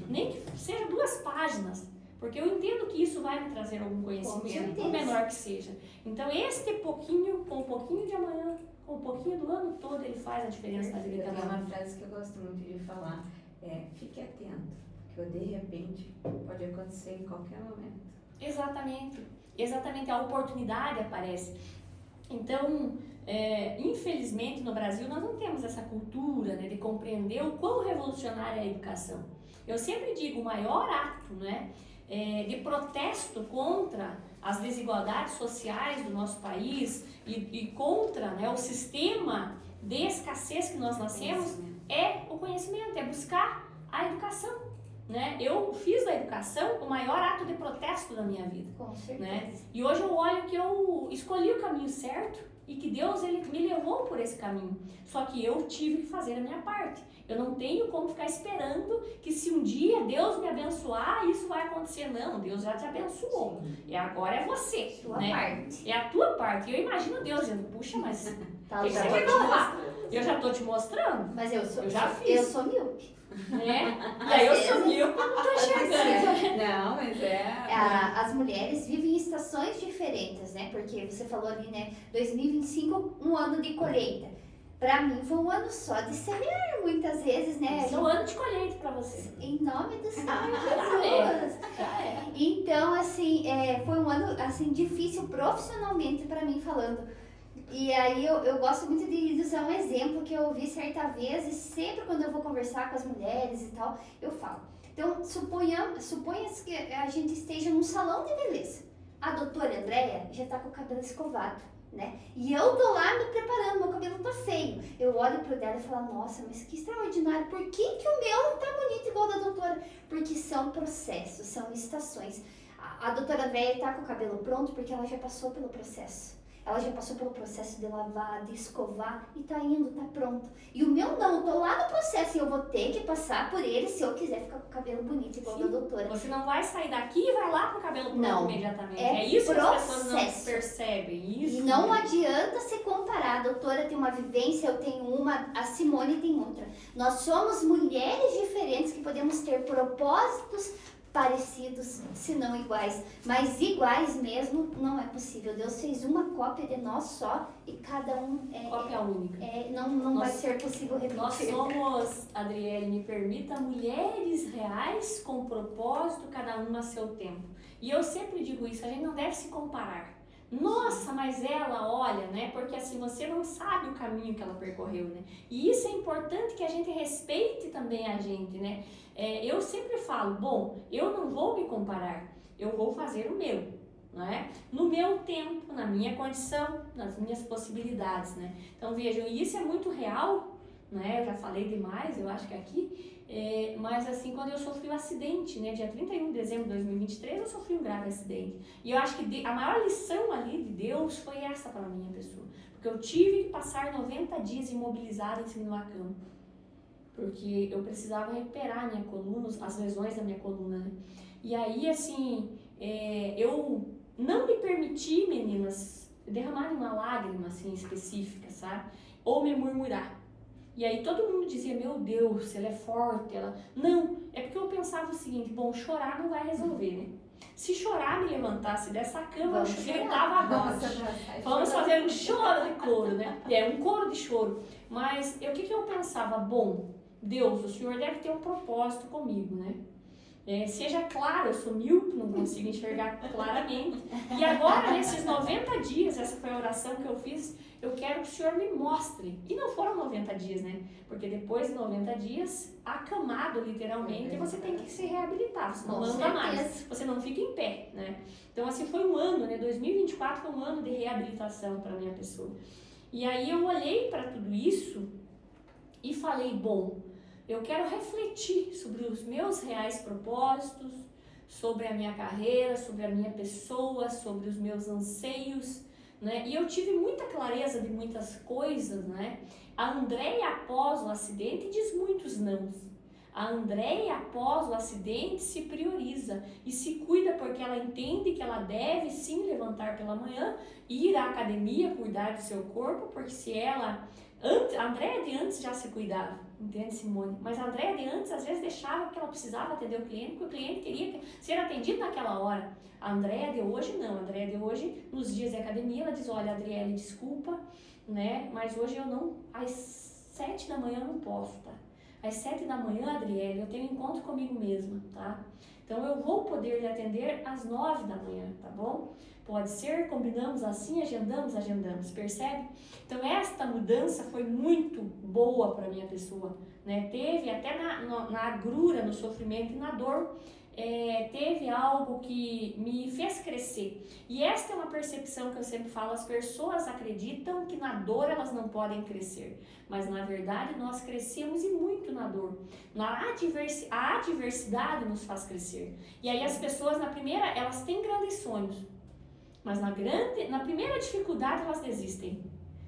nem que seja 2 páginas, porque eu entendo que isso vai me trazer algum conhecimento, por menor que seja. Então este pouquinho, com um pouquinho de amanhã, com um pouquinho do ano todo, ele faz a diferença na vida de cada um. Uma frase que eu gosto muito de falar, fique atento, porque de repente pode acontecer em qualquer momento. Exatamente, a oportunidade aparece. Então, infelizmente no Brasil nós não temos essa cultura, né, de compreender o quão revolucionária é a educação. Eu sempre digo, o maior ato, né, de protesto contra as desigualdades sociais do nosso país e contra, né, o sistema de escassez que nós nascemos é o conhecimento, é buscar a educação. Né? Eu fiz da educação o maior ato de protesto da minha vida. Com certeza. Né? E hoje eu olho que eu escolhi o caminho certo e que Deus ele me levou por esse caminho. Só que eu tive que fazer a minha parte. Eu não tenho como ficar esperando que se um dia Deus me abençoar, isso vai acontecer. Não, Deus já te abençoou. E agora é você. Tua né? parte. É a tua parte. E eu imagino Deus dizendo, puxa, mas Tá, o que você quer que eu faça? Eu já estou te mostrando. Mas eu já fiz. Eu sou míope. Né? E aí eu sou míope, não tô enxergando. Não, mas As mulheres vivem em estações diferentes, né? Porque você falou ali, né? 2025, um ano de colheita. Pra mim foi um ano só de semear, muitas vezes, né? É um ano de colheita pra você. Em nome do Senhor Jesus. Então, assim, foi um ano assim, difícil profissionalmente pra mim falando. E aí eu gosto muito de usar um exemplo que eu ouvi certa vez e sempre quando eu vou conversar com as mulheres e tal, eu falo. Então, suponha-se que a gente esteja num salão de beleza. A doutora Andréia já tá com o cabelo escovado, né? E eu tô lá me preparando, meu cabelo tá feio. Eu olho pro dela e falo, nossa, mas que extraordinário, por que o meu não tá bonito igual da doutora? Porque são processos, são estações. A doutora Andréia tá com o cabelo pronto porque ela já passou pelo processo. Ela já passou pelo processo de lavar, de escovar e tá indo, tá pronto. E o meu não, eu tô lá no processo e eu vou ter que passar por ele se eu quiser ficar com o cabelo bonito igual da doutora. Você não vai sair daqui e vai lá com o cabelo pronto não, imediatamente. É isso processo. Que as pessoas não percebem. Isso e não adianta se comparar. A doutora tem uma vivência, eu tenho uma, a Simone tem outra. Nós somos mulheres diferentes que podemos ter propósitos parecidos, se não iguais, mas iguais mesmo não é possível. Deus fez uma cópia de nós só e cada um cópia única. Não vai ser possível repetir. Nós somos, Adriele, me permita, mulheres reais com propósito, cada uma a seu tempo. E eu sempre digo isso, a gente não deve se comparar. Nossa, mas ela, olha, né? Porque assim, você não sabe o caminho que ela percorreu, né? E isso é importante que a gente respeite também a gente, né? Eu sempre falo, bom, eu não vou me comparar, eu vou fazer o meu, né? No meu tempo, na minha condição, nas minhas possibilidades, né? Então vejam, isso é muito real, né? Eu já falei demais, eu acho que aqui, mas assim, quando eu sofri um acidente, né? Dia 31 de dezembro de 2023, eu sofri um grave acidente. E eu acho que a maior lição ali de Deus foi essa para a minha pessoa. Porque eu tive que passar 90 dias imobilizada em cima de uma cama. Porque eu precisava recuperar a minha coluna, as lesões da minha coluna, né? E aí, assim, eu não me permiti, meninas, derramar uma lágrima, assim, específica, sabe? Ou me murmurar. E aí todo mundo dizia, meu Deus, ela é forte, ela... Não, é porque eu pensava o seguinte, bom, chorar não vai resolver, né? Se chorar, me levantasse dessa cama, eu gritava agora. Vamos fazer um choro de coro, né? Um coro de choro. Mas o que eu pensava? Bom, Deus, o Senhor deve ter um propósito comigo, né? Seja claro, eu sou míope, não consigo enxergar claramente. E agora, nesses 90 dias, essa foi a oração que eu fiz, eu quero que o Senhor me mostre. E não foram 90 dias, né? Porque depois de 90 dias, acamado literalmente, você tem que se reabilitar, você não anda mais, você não fica em pé, né? Então, assim, foi um ano, né? 2024 foi um ano de reabilitação para a minha pessoa. E aí eu olhei para tudo isso e falei, bom, eu quero refletir sobre os meus reais propósitos, sobre a minha carreira, sobre a minha pessoa, sobre os meus anseios, né? E eu tive muita clareza de muitas coisas, né? A Andréia, após o acidente, diz muitos nãos. A Andréia, após o acidente, se prioriza e se cuida porque ela entende que ela deve sim levantar pela manhã, ir à academia, cuidar do seu corpo, porque se ela... a Andréia de antes já se cuidava, entende, Simone? Mas a Andréia de antes às vezes deixava que ela precisava atender o cliente, porque o cliente queria ser atendido naquela hora. A Andréia de hoje não, a Andréia de hoje, nos dias de academia, ela diz, olha, Adriele, desculpa, né? Mas hoje eu não, às 7 da manhã eu não posso, tá? Às 7 da manhã, Adriele, eu tenho um encontro comigo mesma, tá? Então eu vou poder lhe atender às 9 da manhã, tá bom? Pode ser, combinamos assim, agendamos, percebe? Então esta mudança foi muito boa para minha pessoa, né? Teve até na agrura, no sofrimento e na dor, teve algo que me fez crescer. E esta é uma percepção que eu sempre falo, as pessoas acreditam que na dor elas não podem crescer, mas na verdade nós crescemos e muito na dor. A adversidade nos faz crescer. E aí as pessoas elas têm grandes sonhos, mas na primeira dificuldade elas desistem.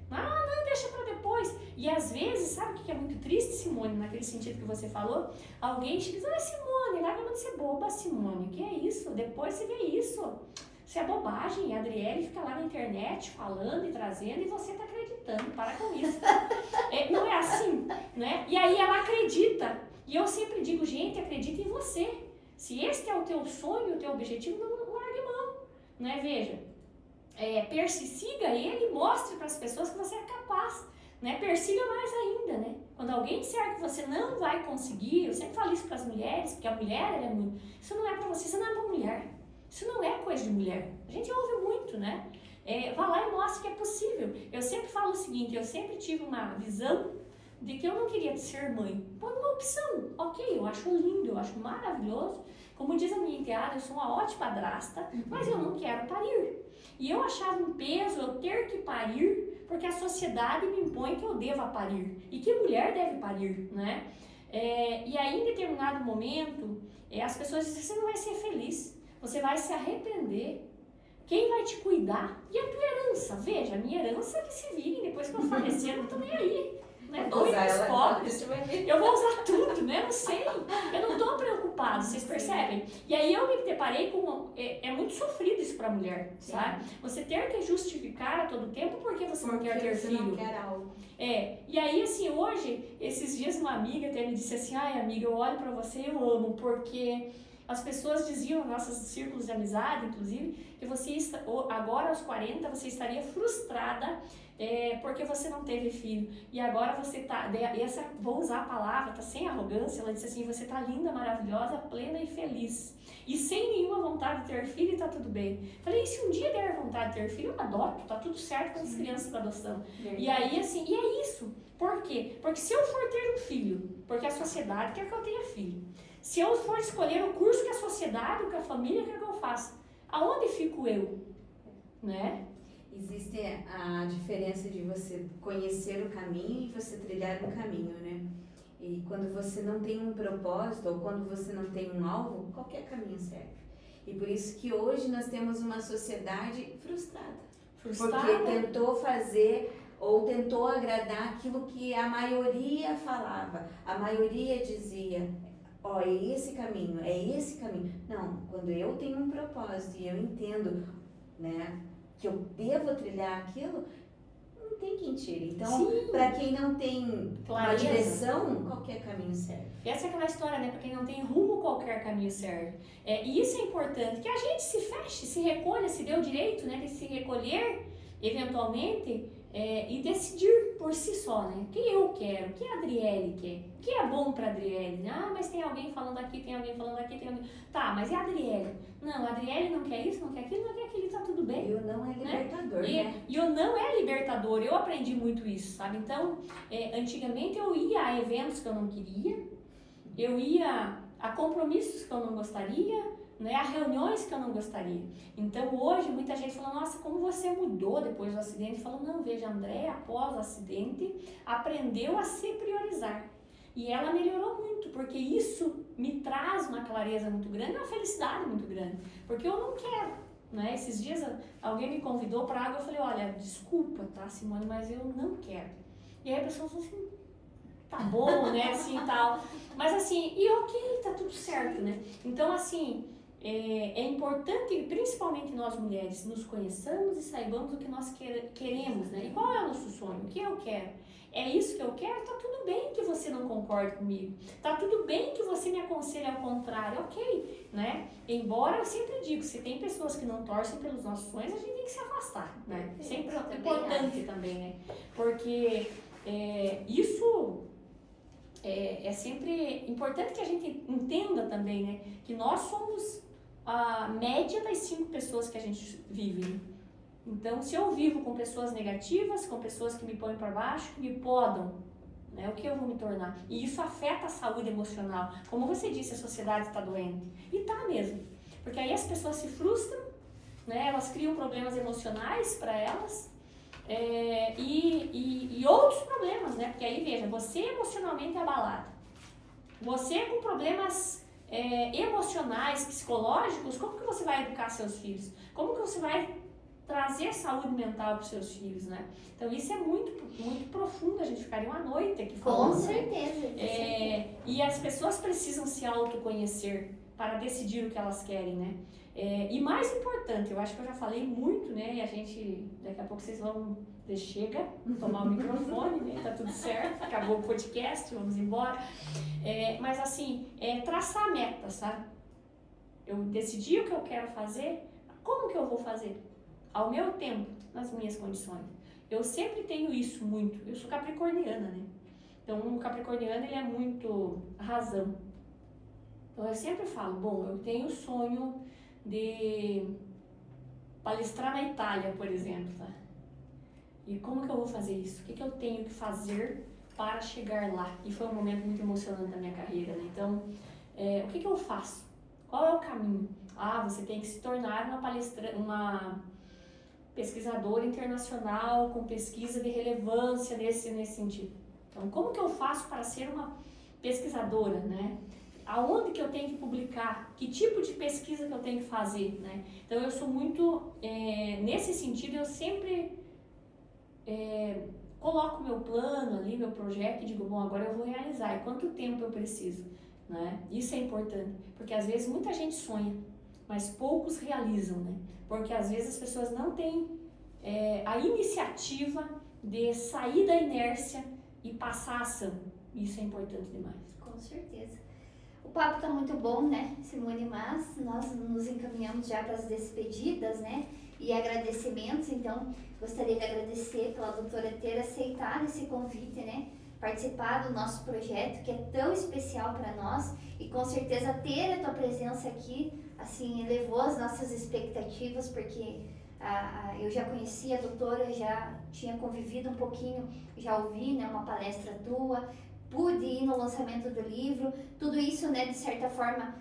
Não, deixa pra depois. E às vezes, sabe o que é muito triste, Simone, naquele sentido que você falou? Alguém te diz, Simone, larga de ser boba, Simone, que é isso? Depois você vê isso. Isso é bobagem. A Adriele fica lá na internet falando e trazendo e você tá acreditando. Para com isso. Não é assim, né? E aí ela acredita. E eu sempre digo, gente, acredita em você. Se este é o teu sonho, o teu objetivo, não largue mão, né? Veja. Persiga ele e mostre para as pessoas que você é capaz, né? Persiga mais ainda, né? Quando alguém disser que você não vai conseguir, eu sempre falo isso para as mulheres, porque a mulher, ela é muito... Isso não é para você, isso não é para mulher. Isso não é coisa de mulher. A gente ouve muito, né? Vá lá e mostre que é possível. Eu sempre falo o seguinte, eu sempre tive uma visão de que eu não queria ser mãe. Põe uma opção, ok, eu acho lindo, eu acho maravilhoso. Como diz a minha enteada, eu sou uma ótima madrasta, mas eu não quero parir. E eu achava um peso eu ter que parir, porque a sociedade me impõe que eu deva parir. E que mulher deve parir, né? E aí, em determinado momento, as pessoas dizem, você não vai ser feliz, você vai se arrepender. Quem vai te cuidar? E a tua herança? Veja, a minha herança é que se virem, depois que eu falecer, eu não tô nem aí. Né? Pobres. Eu vou usar tudo, né? Não sei. Eu não tô preocupada, vocês percebem? E aí eu me deparei com... É muito sofrido isso pra mulher, sabe? Você ter que justificar a todo tempo porque você não quer ter filho. Não quer algo. E aí, assim, hoje, esses dias uma amiga até me disse assim, ai amiga, eu olho pra você e eu amo, porque As pessoas diziam, nossos círculos de amizade, inclusive, que você agora aos 40 você estaria frustrada porque você não teve filho. E agora você tá, vou usar a palavra, tá sem arrogância, ela disse assim, você tá linda, maravilhosa, plena e feliz. E sem nenhuma vontade de ter filho, tá tudo bem. Falei, e se um dia der vontade de ter filho, eu adoto, tá tudo certo com as crianças para adoção. E aí, assim, e é isso. Por quê? Porque se eu for ter um filho, porque a sociedade quer que eu tenha filho, se eu for escolher o curso que a sociedade, que a família quer que eu faça, aonde fico eu? Né? Existe a diferença de você conhecer o caminho e você trilhar um caminho, né? E quando você não tem um propósito ou quando você não tem um alvo, qualquer caminho serve. E por isso que hoje nós temos uma sociedade frustrada. Porque tentou fazer ou tentou agradar aquilo que a maioria falava. A maioria dizia, ó, é esse caminho, é esse caminho. Não, quando eu tenho um propósito e eu entendo, né, que eu devo trilhar aquilo, não tem quem tire. Então, para quem não tem uma direção, qualquer caminho serve. Essa é aquela história, né? Para quem não tem rumo, qualquer caminho serve. E isso é importante, que a gente se feche, se recolha, se dê o direito, né, de se recolher, eventualmente, e decidir por si só, né? O que eu quero, o que a Adriele quer, o que é bom para a Adriele. Ah, mas tem alguém falando aqui, tem alguém falando aqui, tem alguém... Tá, mas e a Adriele? Não, a Adriele não quer isso, não quer aquilo, não quer aquilo, tá tudo bem. E o não é libertador, né? E o não é libertador, eu aprendi muito isso, sabe? Então, antigamente eu ia a eventos que eu não queria, eu ia a compromissos que eu não gostaria, né, a reuniões que eu não gostaria. Então hoje muita gente fala, nossa, como você mudou depois do acidente. Falou, não, veja, a Andréia após o acidente aprendeu a se priorizar. E ela melhorou muito, porque isso me traz uma clareza muito grande, uma felicidade muito grande. Porque eu não quero, né? Esses dias alguém me convidou para água, eu falei, olha, desculpa, tá, Simone, mas eu não quero. E aí a pessoa falou assim, tá bom, né, assim e tal. Mas assim, e ok, tá tudo certo, né? Então assim, é importante, principalmente nós mulheres, nos conheçamos e saibamos o que nós queremos, né? E qual é o nosso sonho? O que eu quero? É isso que eu quero? Tá tudo bem que você não concorde comigo. Tá tudo bem que você me aconselhe ao contrário, ok, né? Embora eu sempre digo, se tem pessoas que não torcem pelos nossos sonhos, a gente tem que se afastar, né? Sempre é importante também, né? Porque isso... É sempre importante que a gente entenda também, né? Que nós somos a média das 5 pessoas que a gente vive. Né? Então, se eu vivo com pessoas negativas, com pessoas que me põem para baixo, que me podam, né? O que eu vou me tornar? E isso afeta a saúde emocional. Como você disse, a sociedade está doente. E tá mesmo. Porque aí as pessoas se frustram, né? Elas criam problemas emocionais para elas. E outros problemas, né? Porque aí, veja, você emocionalmente abalado, você com problemas emocionais, psicológicos, como que você vai educar seus filhos? Como que você vai trazer saúde mental para os seus filhos, né? Então isso é muito, muito profundo, a gente ficaria uma noite aqui falando. Com certeza. E as pessoas precisam se autoconhecer para decidir o que elas querem, né? E mais importante, eu acho que eu já falei muito, né? E a gente, daqui a pouco vocês vão, chega, tomar o microfone, né? Tá tudo certo, acabou o podcast, vamos embora. Mas assim, traçar a meta, sabe? Eu decidi o que eu quero fazer, como que eu vou fazer? Ao meu tempo, nas minhas condições. Eu sempre tenho isso muito, eu sou capricorniana, né? Então, o capricorniano, ele é muito razão. Então, eu sempre falo, bom, eu tenho o sonho de palestrar na Itália, por exemplo, tá? E como que eu vou fazer isso? O que eu tenho que fazer para chegar lá? E foi um momento muito emocionante da minha carreira, né? Então, o que eu faço? Qual é o caminho? Ah, você tem que se tornar uma pesquisadora internacional com pesquisa de relevância nesse sentido. Então, como que eu faço para ser uma pesquisadora, né? Aonde que eu tenho que publicar? Que tipo de pesquisa que eu tenho que fazer, né? Então, eu sou muito... nesse sentido, eu sempre coloco meu plano ali, meu projeto e digo, bom, agora eu vou realizar. E quanto tempo eu preciso, né? Isso é importante, porque às vezes muita gente sonha, mas poucos realizam, né? Porque às vezes as pessoas não têm a iniciativa de sair da inércia e passar a ação. Isso é importante demais. Com certeza. O O papo tá muito bom, né, Simone? Mas nós nos encaminhamos já para as despedidas, né? E agradecimentos. Então, gostaria de agradecer pela doutora ter aceitado esse convite, né? Participar do nosso projeto, que é tão especial para nós. E com certeza ter a tua presença aqui, assim, elevou as nossas expectativas, porque eu já conhecia a doutora, já tinha convivido um pouquinho, já ouvi, né, uma palestra tua, pude ir no lançamento do livro, tudo isso, né, de certa forma,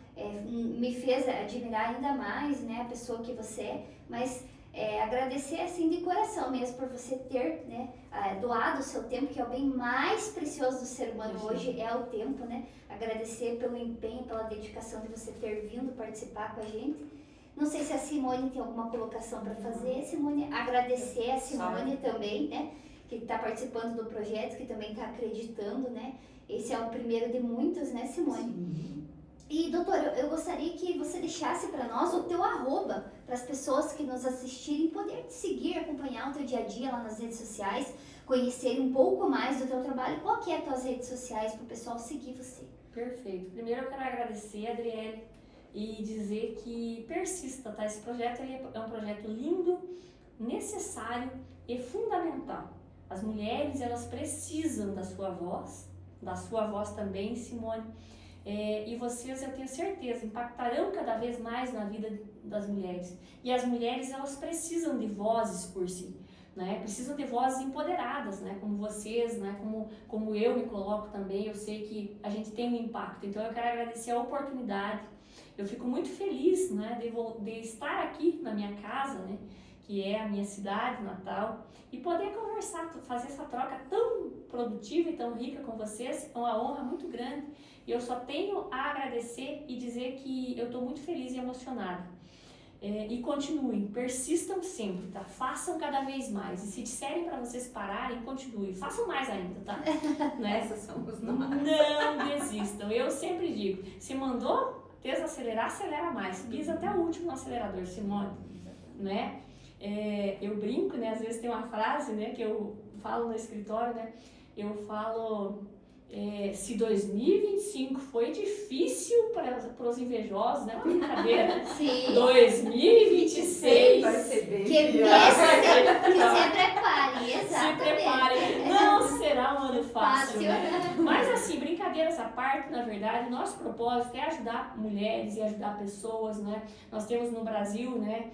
me fez admirar ainda mais, né, a pessoa que você é, mas agradecer, assim, de coração mesmo, por você ter, né, doado o seu tempo, que é o bem mais precioso do ser humano hoje, é o tempo, né, agradecer pelo empenho, pela dedicação de você ter vindo participar com a gente. Não sei se a Simone tem alguma colocação para fazer, Simone, agradecer a Simone também, né, que está participando do projeto, que também está acreditando, né? Esse é o primeiro de muitos, né, Simone? Sim. E, doutora, eu gostaria que você deixasse para nós o teu arroba, para as pessoas que nos assistirem poder te seguir, acompanhar o teu dia a dia lá nas redes sociais, conhecerem um pouco mais do teu trabalho. Qual que é as tuas redes sociais para o pessoal seguir você? Perfeito. Primeiro eu quero agradecer, Adriele, e dizer que persista, tá? Esse projeto ele é um projeto lindo, necessário e fundamental. As mulheres, elas precisam da sua voz também, Simone, e vocês, eu tenho certeza, impactarão cada vez mais na vida das mulheres. E as mulheres, elas precisam de vozes por si, né? Precisam de vozes empoderadas, né? Como vocês, né? Como eu me coloco também, eu sei que a gente tem um impacto. Então eu quero agradecer a oportunidade. Eu fico muito feliz, né, de estar aqui na minha casa, né, que é a minha cidade natal, e poder conversar, fazer essa troca tão produtiva e tão rica com vocês. É uma honra muito grande, e eu só tenho a agradecer e dizer que eu estou muito feliz e emocionada. E continuem, persistam sempre, tá? Façam cada vez mais, e se disserem para vocês pararem, continuem, façam mais ainda, tá? Né? Essas somos nós. Não desistam, eu sempre digo, se mandou desacelerar, acelera mais, pisa até o último no acelerador, Simone, né? Eu brinco, né? Às vezes tem uma frase, né, que eu falo no escritório, né? Eu falo, se 2025 foi difícil para os invejosos, né? Uma brincadeira. Sim. 2026. Vai ser bem Que se prepare, exatamente. Se prepare. Não será um ano fácil, né? Mas assim, brincadeiras à parte, na verdade, nosso propósito é ajudar mulheres e ajudar pessoas, né? Nós temos no Brasil, né,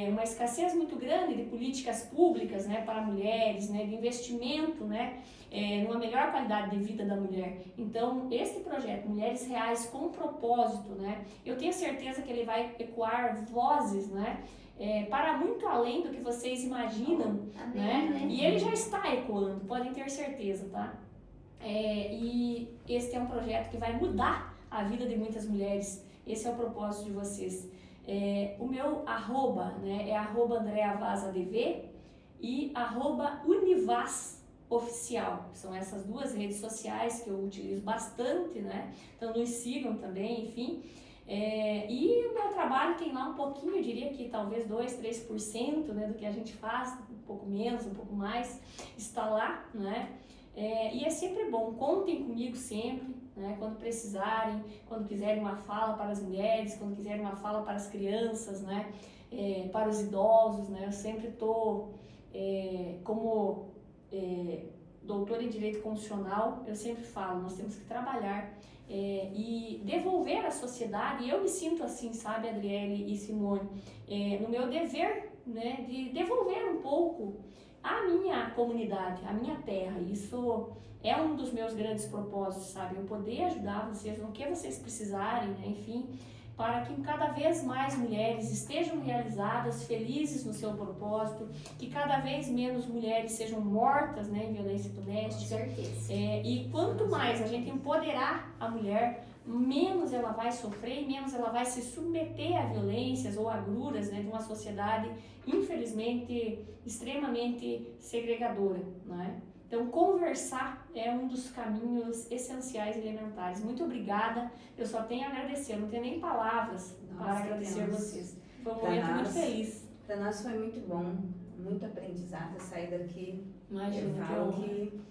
uma escassez muito grande de políticas públicas, né, para mulheres, né, de investimento, né, numa melhor qualidade de vida da mulher. Então, este projeto, Mulheres Reais com Propósito, né, eu tenho certeza que ele vai ecoar vozes, né, para muito além do que vocês imaginam, né? E ele já está ecoando, podem ter certeza, tá? E este é um projeto que vai mudar a vida de muitas mulheres. Esse é o propósito de vocês. O meu arroba, né, é @AndreaVazADV e @UnivazOficial. São essas duas redes sociais que eu utilizo bastante, né? Então nos sigam também, enfim. E o meu trabalho tem lá um pouquinho, eu diria que talvez 2-3%, né, do que a gente faz, um pouco menos, um pouco mais, está lá, né? E é sempre bom, contem comigo sempre, né, quando precisarem, quando quiserem uma fala para as mulheres, quando quiserem uma fala para as crianças, né, para os idosos, né, eu sempre estou, como doutora em Direito Constitucional, eu sempre falo, nós temos que trabalhar e devolver à sociedade, e eu me sinto assim, sabe, Adriele e Simone, no meu dever, né, de devolver um pouco a minha comunidade, a minha terra. Isso é um dos meus grandes propósitos, sabe? Eu poder ajudar vocês no que vocês precisarem, né? Enfim, para que cada vez mais mulheres estejam realizadas, felizes no seu propósito, que cada vez menos mulheres sejam mortas, né, em violência doméstica. Com certeza. E quanto mais a gente empoderar a mulher, menos ela vai sofrer e menos ela vai se submeter a violências ou agruras, né, de uma sociedade, infelizmente, extremamente segregadora, né? Então, conversar é um dos caminhos essenciais e elementares. Muito obrigada, eu só tenho a agradecer, eu não tenho nem palavras para agradecer a vocês. Foi um momento muito feliz. Para nós foi muito bom, muito aprendizado sair daqui. Imagina, eu falo que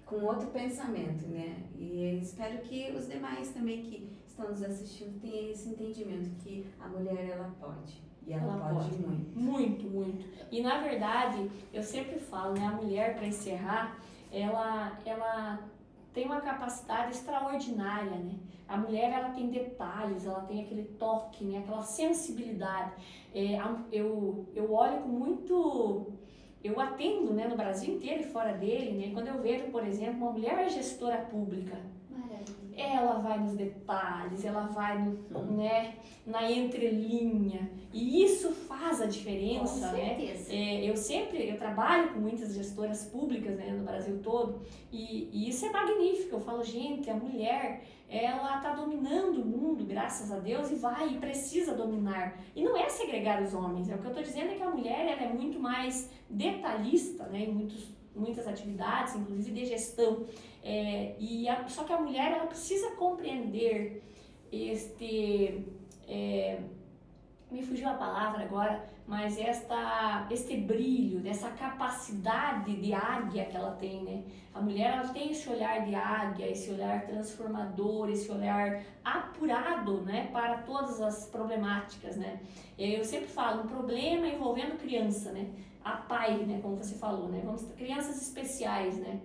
com outro pensamento, né? E espero que os demais também que estão nos assistindo tenham esse entendimento que a mulher ela pode. E ela pode muito. Muito, muito. E na verdade, eu sempre falo, né, a mulher, para encerrar, ela tem uma capacidade extraordinária, né? A mulher, ela tem detalhes, ela tem aquele toque, né, aquela sensibilidade. Eu olho com muito... Eu atendo, né, no Brasil inteiro e fora dele, né, quando eu vejo, por exemplo, uma mulher gestora pública, ela vai nos detalhes, ela vai né, na entrelinha, e isso faz a diferença, né? Eu trabalho com muitas gestoras públicas, né, no Brasil todo, e isso é magnífico. Eu falo, gente, a mulher, ela está dominando o mundo, graças a Deus, e precisa dominar. E não é segregar os homens, o que eu estou dizendo é que a mulher, ela é muito mais detalhista, né, em muitas atividades, inclusive de gestão. Só que a mulher, ela precisa compreender me fugiu a palavra agora, mas este brilho, dessa capacidade de águia que ela tem, né? A mulher, ela tem esse olhar de águia, esse olhar transformador, esse olhar apurado, né, para todas as problemáticas, né? Eu sempre falo, um problema envolvendo criança, né? A pai, né, como você falou, né? Crianças especiais, né?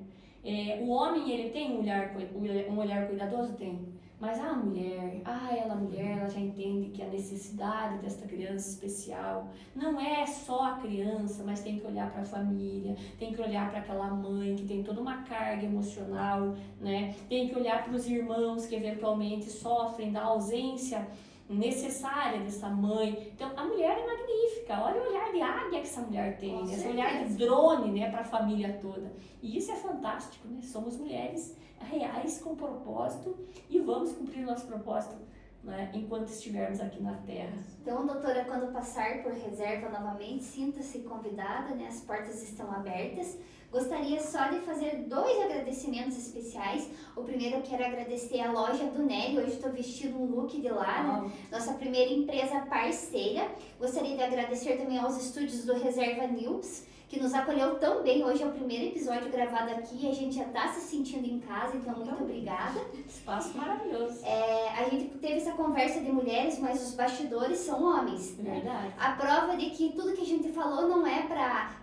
O homem, ele tem um olhar cuidadoso? Tem. Mas a mulher, ela já entende que a necessidade desta criança especial não é só a criança, mas tem que olhar para a família, tem que olhar para aquela mãe que tem toda uma carga emocional, né? Tem que olhar para os irmãos que eventualmente sofrem da ausência necessária dessa mãe. Então, a mulher é magnífica. Olha o olhar de águia que essa mulher tem, esse olhar de drone, né, para a família toda. E isso é fantástico, né? Somos mulheres reais com propósito e vamos cumprir nosso propósito, né, enquanto estivermos aqui na Terra. Então, doutora, quando passar por reserva novamente, sinta-se convidada, né? As portas estão abertas. Gostaria só de fazer 2 agradecimentos especiais. O primeiro, eu quero agradecer a loja do Nélio. Hoje estou vestindo um look de lá, né? Nossa primeira empresa parceira. Gostaria de agradecer também aos estúdios do Reserva News, que nos acolheu tão bem. Hoje é o primeiro episódio gravado aqui e a gente já está se sentindo em casa, então muito obrigada. Espaço maravilhoso. A gente teve essa conversa de mulheres, mas os bastidores são homens. Verdade. Né? A prova de que tudo que a gente falou não é para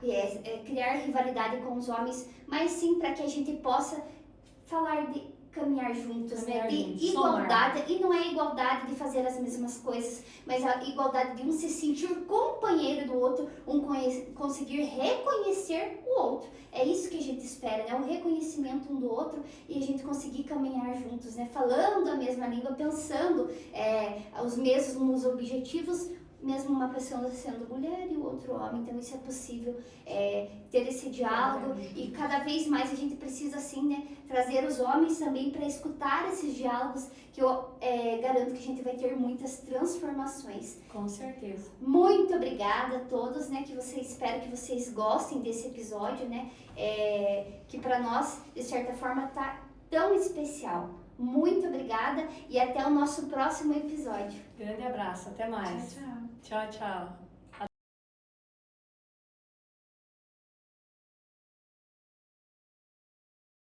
criar rivalidade com os homens, mas sim para que a gente possa falar de caminhar juntos, né? De igualdade. E não é igualdade de fazer as mesmas coisas, mas a igualdade de um se sentir companheiro do outro, conseguir reconhecer o outro. É isso que a gente espera, né? Um reconhecimento um do outro e a gente conseguir caminhar juntos, né? Falando a mesma língua, pensando os mesmos objetivos, mesmo uma pessoa sendo mulher e o outro homem. Então isso é possível, ter esse diálogo, e cada vez mais a gente precisa assim, né, trazer os homens também para escutar esses diálogos, que eu garanto que a gente vai ter muitas transformações. Com certeza. Muito obrigada a todos, né, espero que vocês gostem desse episódio, né, que para nós, de certa forma, tá tão especial. Muito obrigada e até o nosso próximo episódio. Grande abraço, até mais. Tchau, tchau. Tchau, tchau.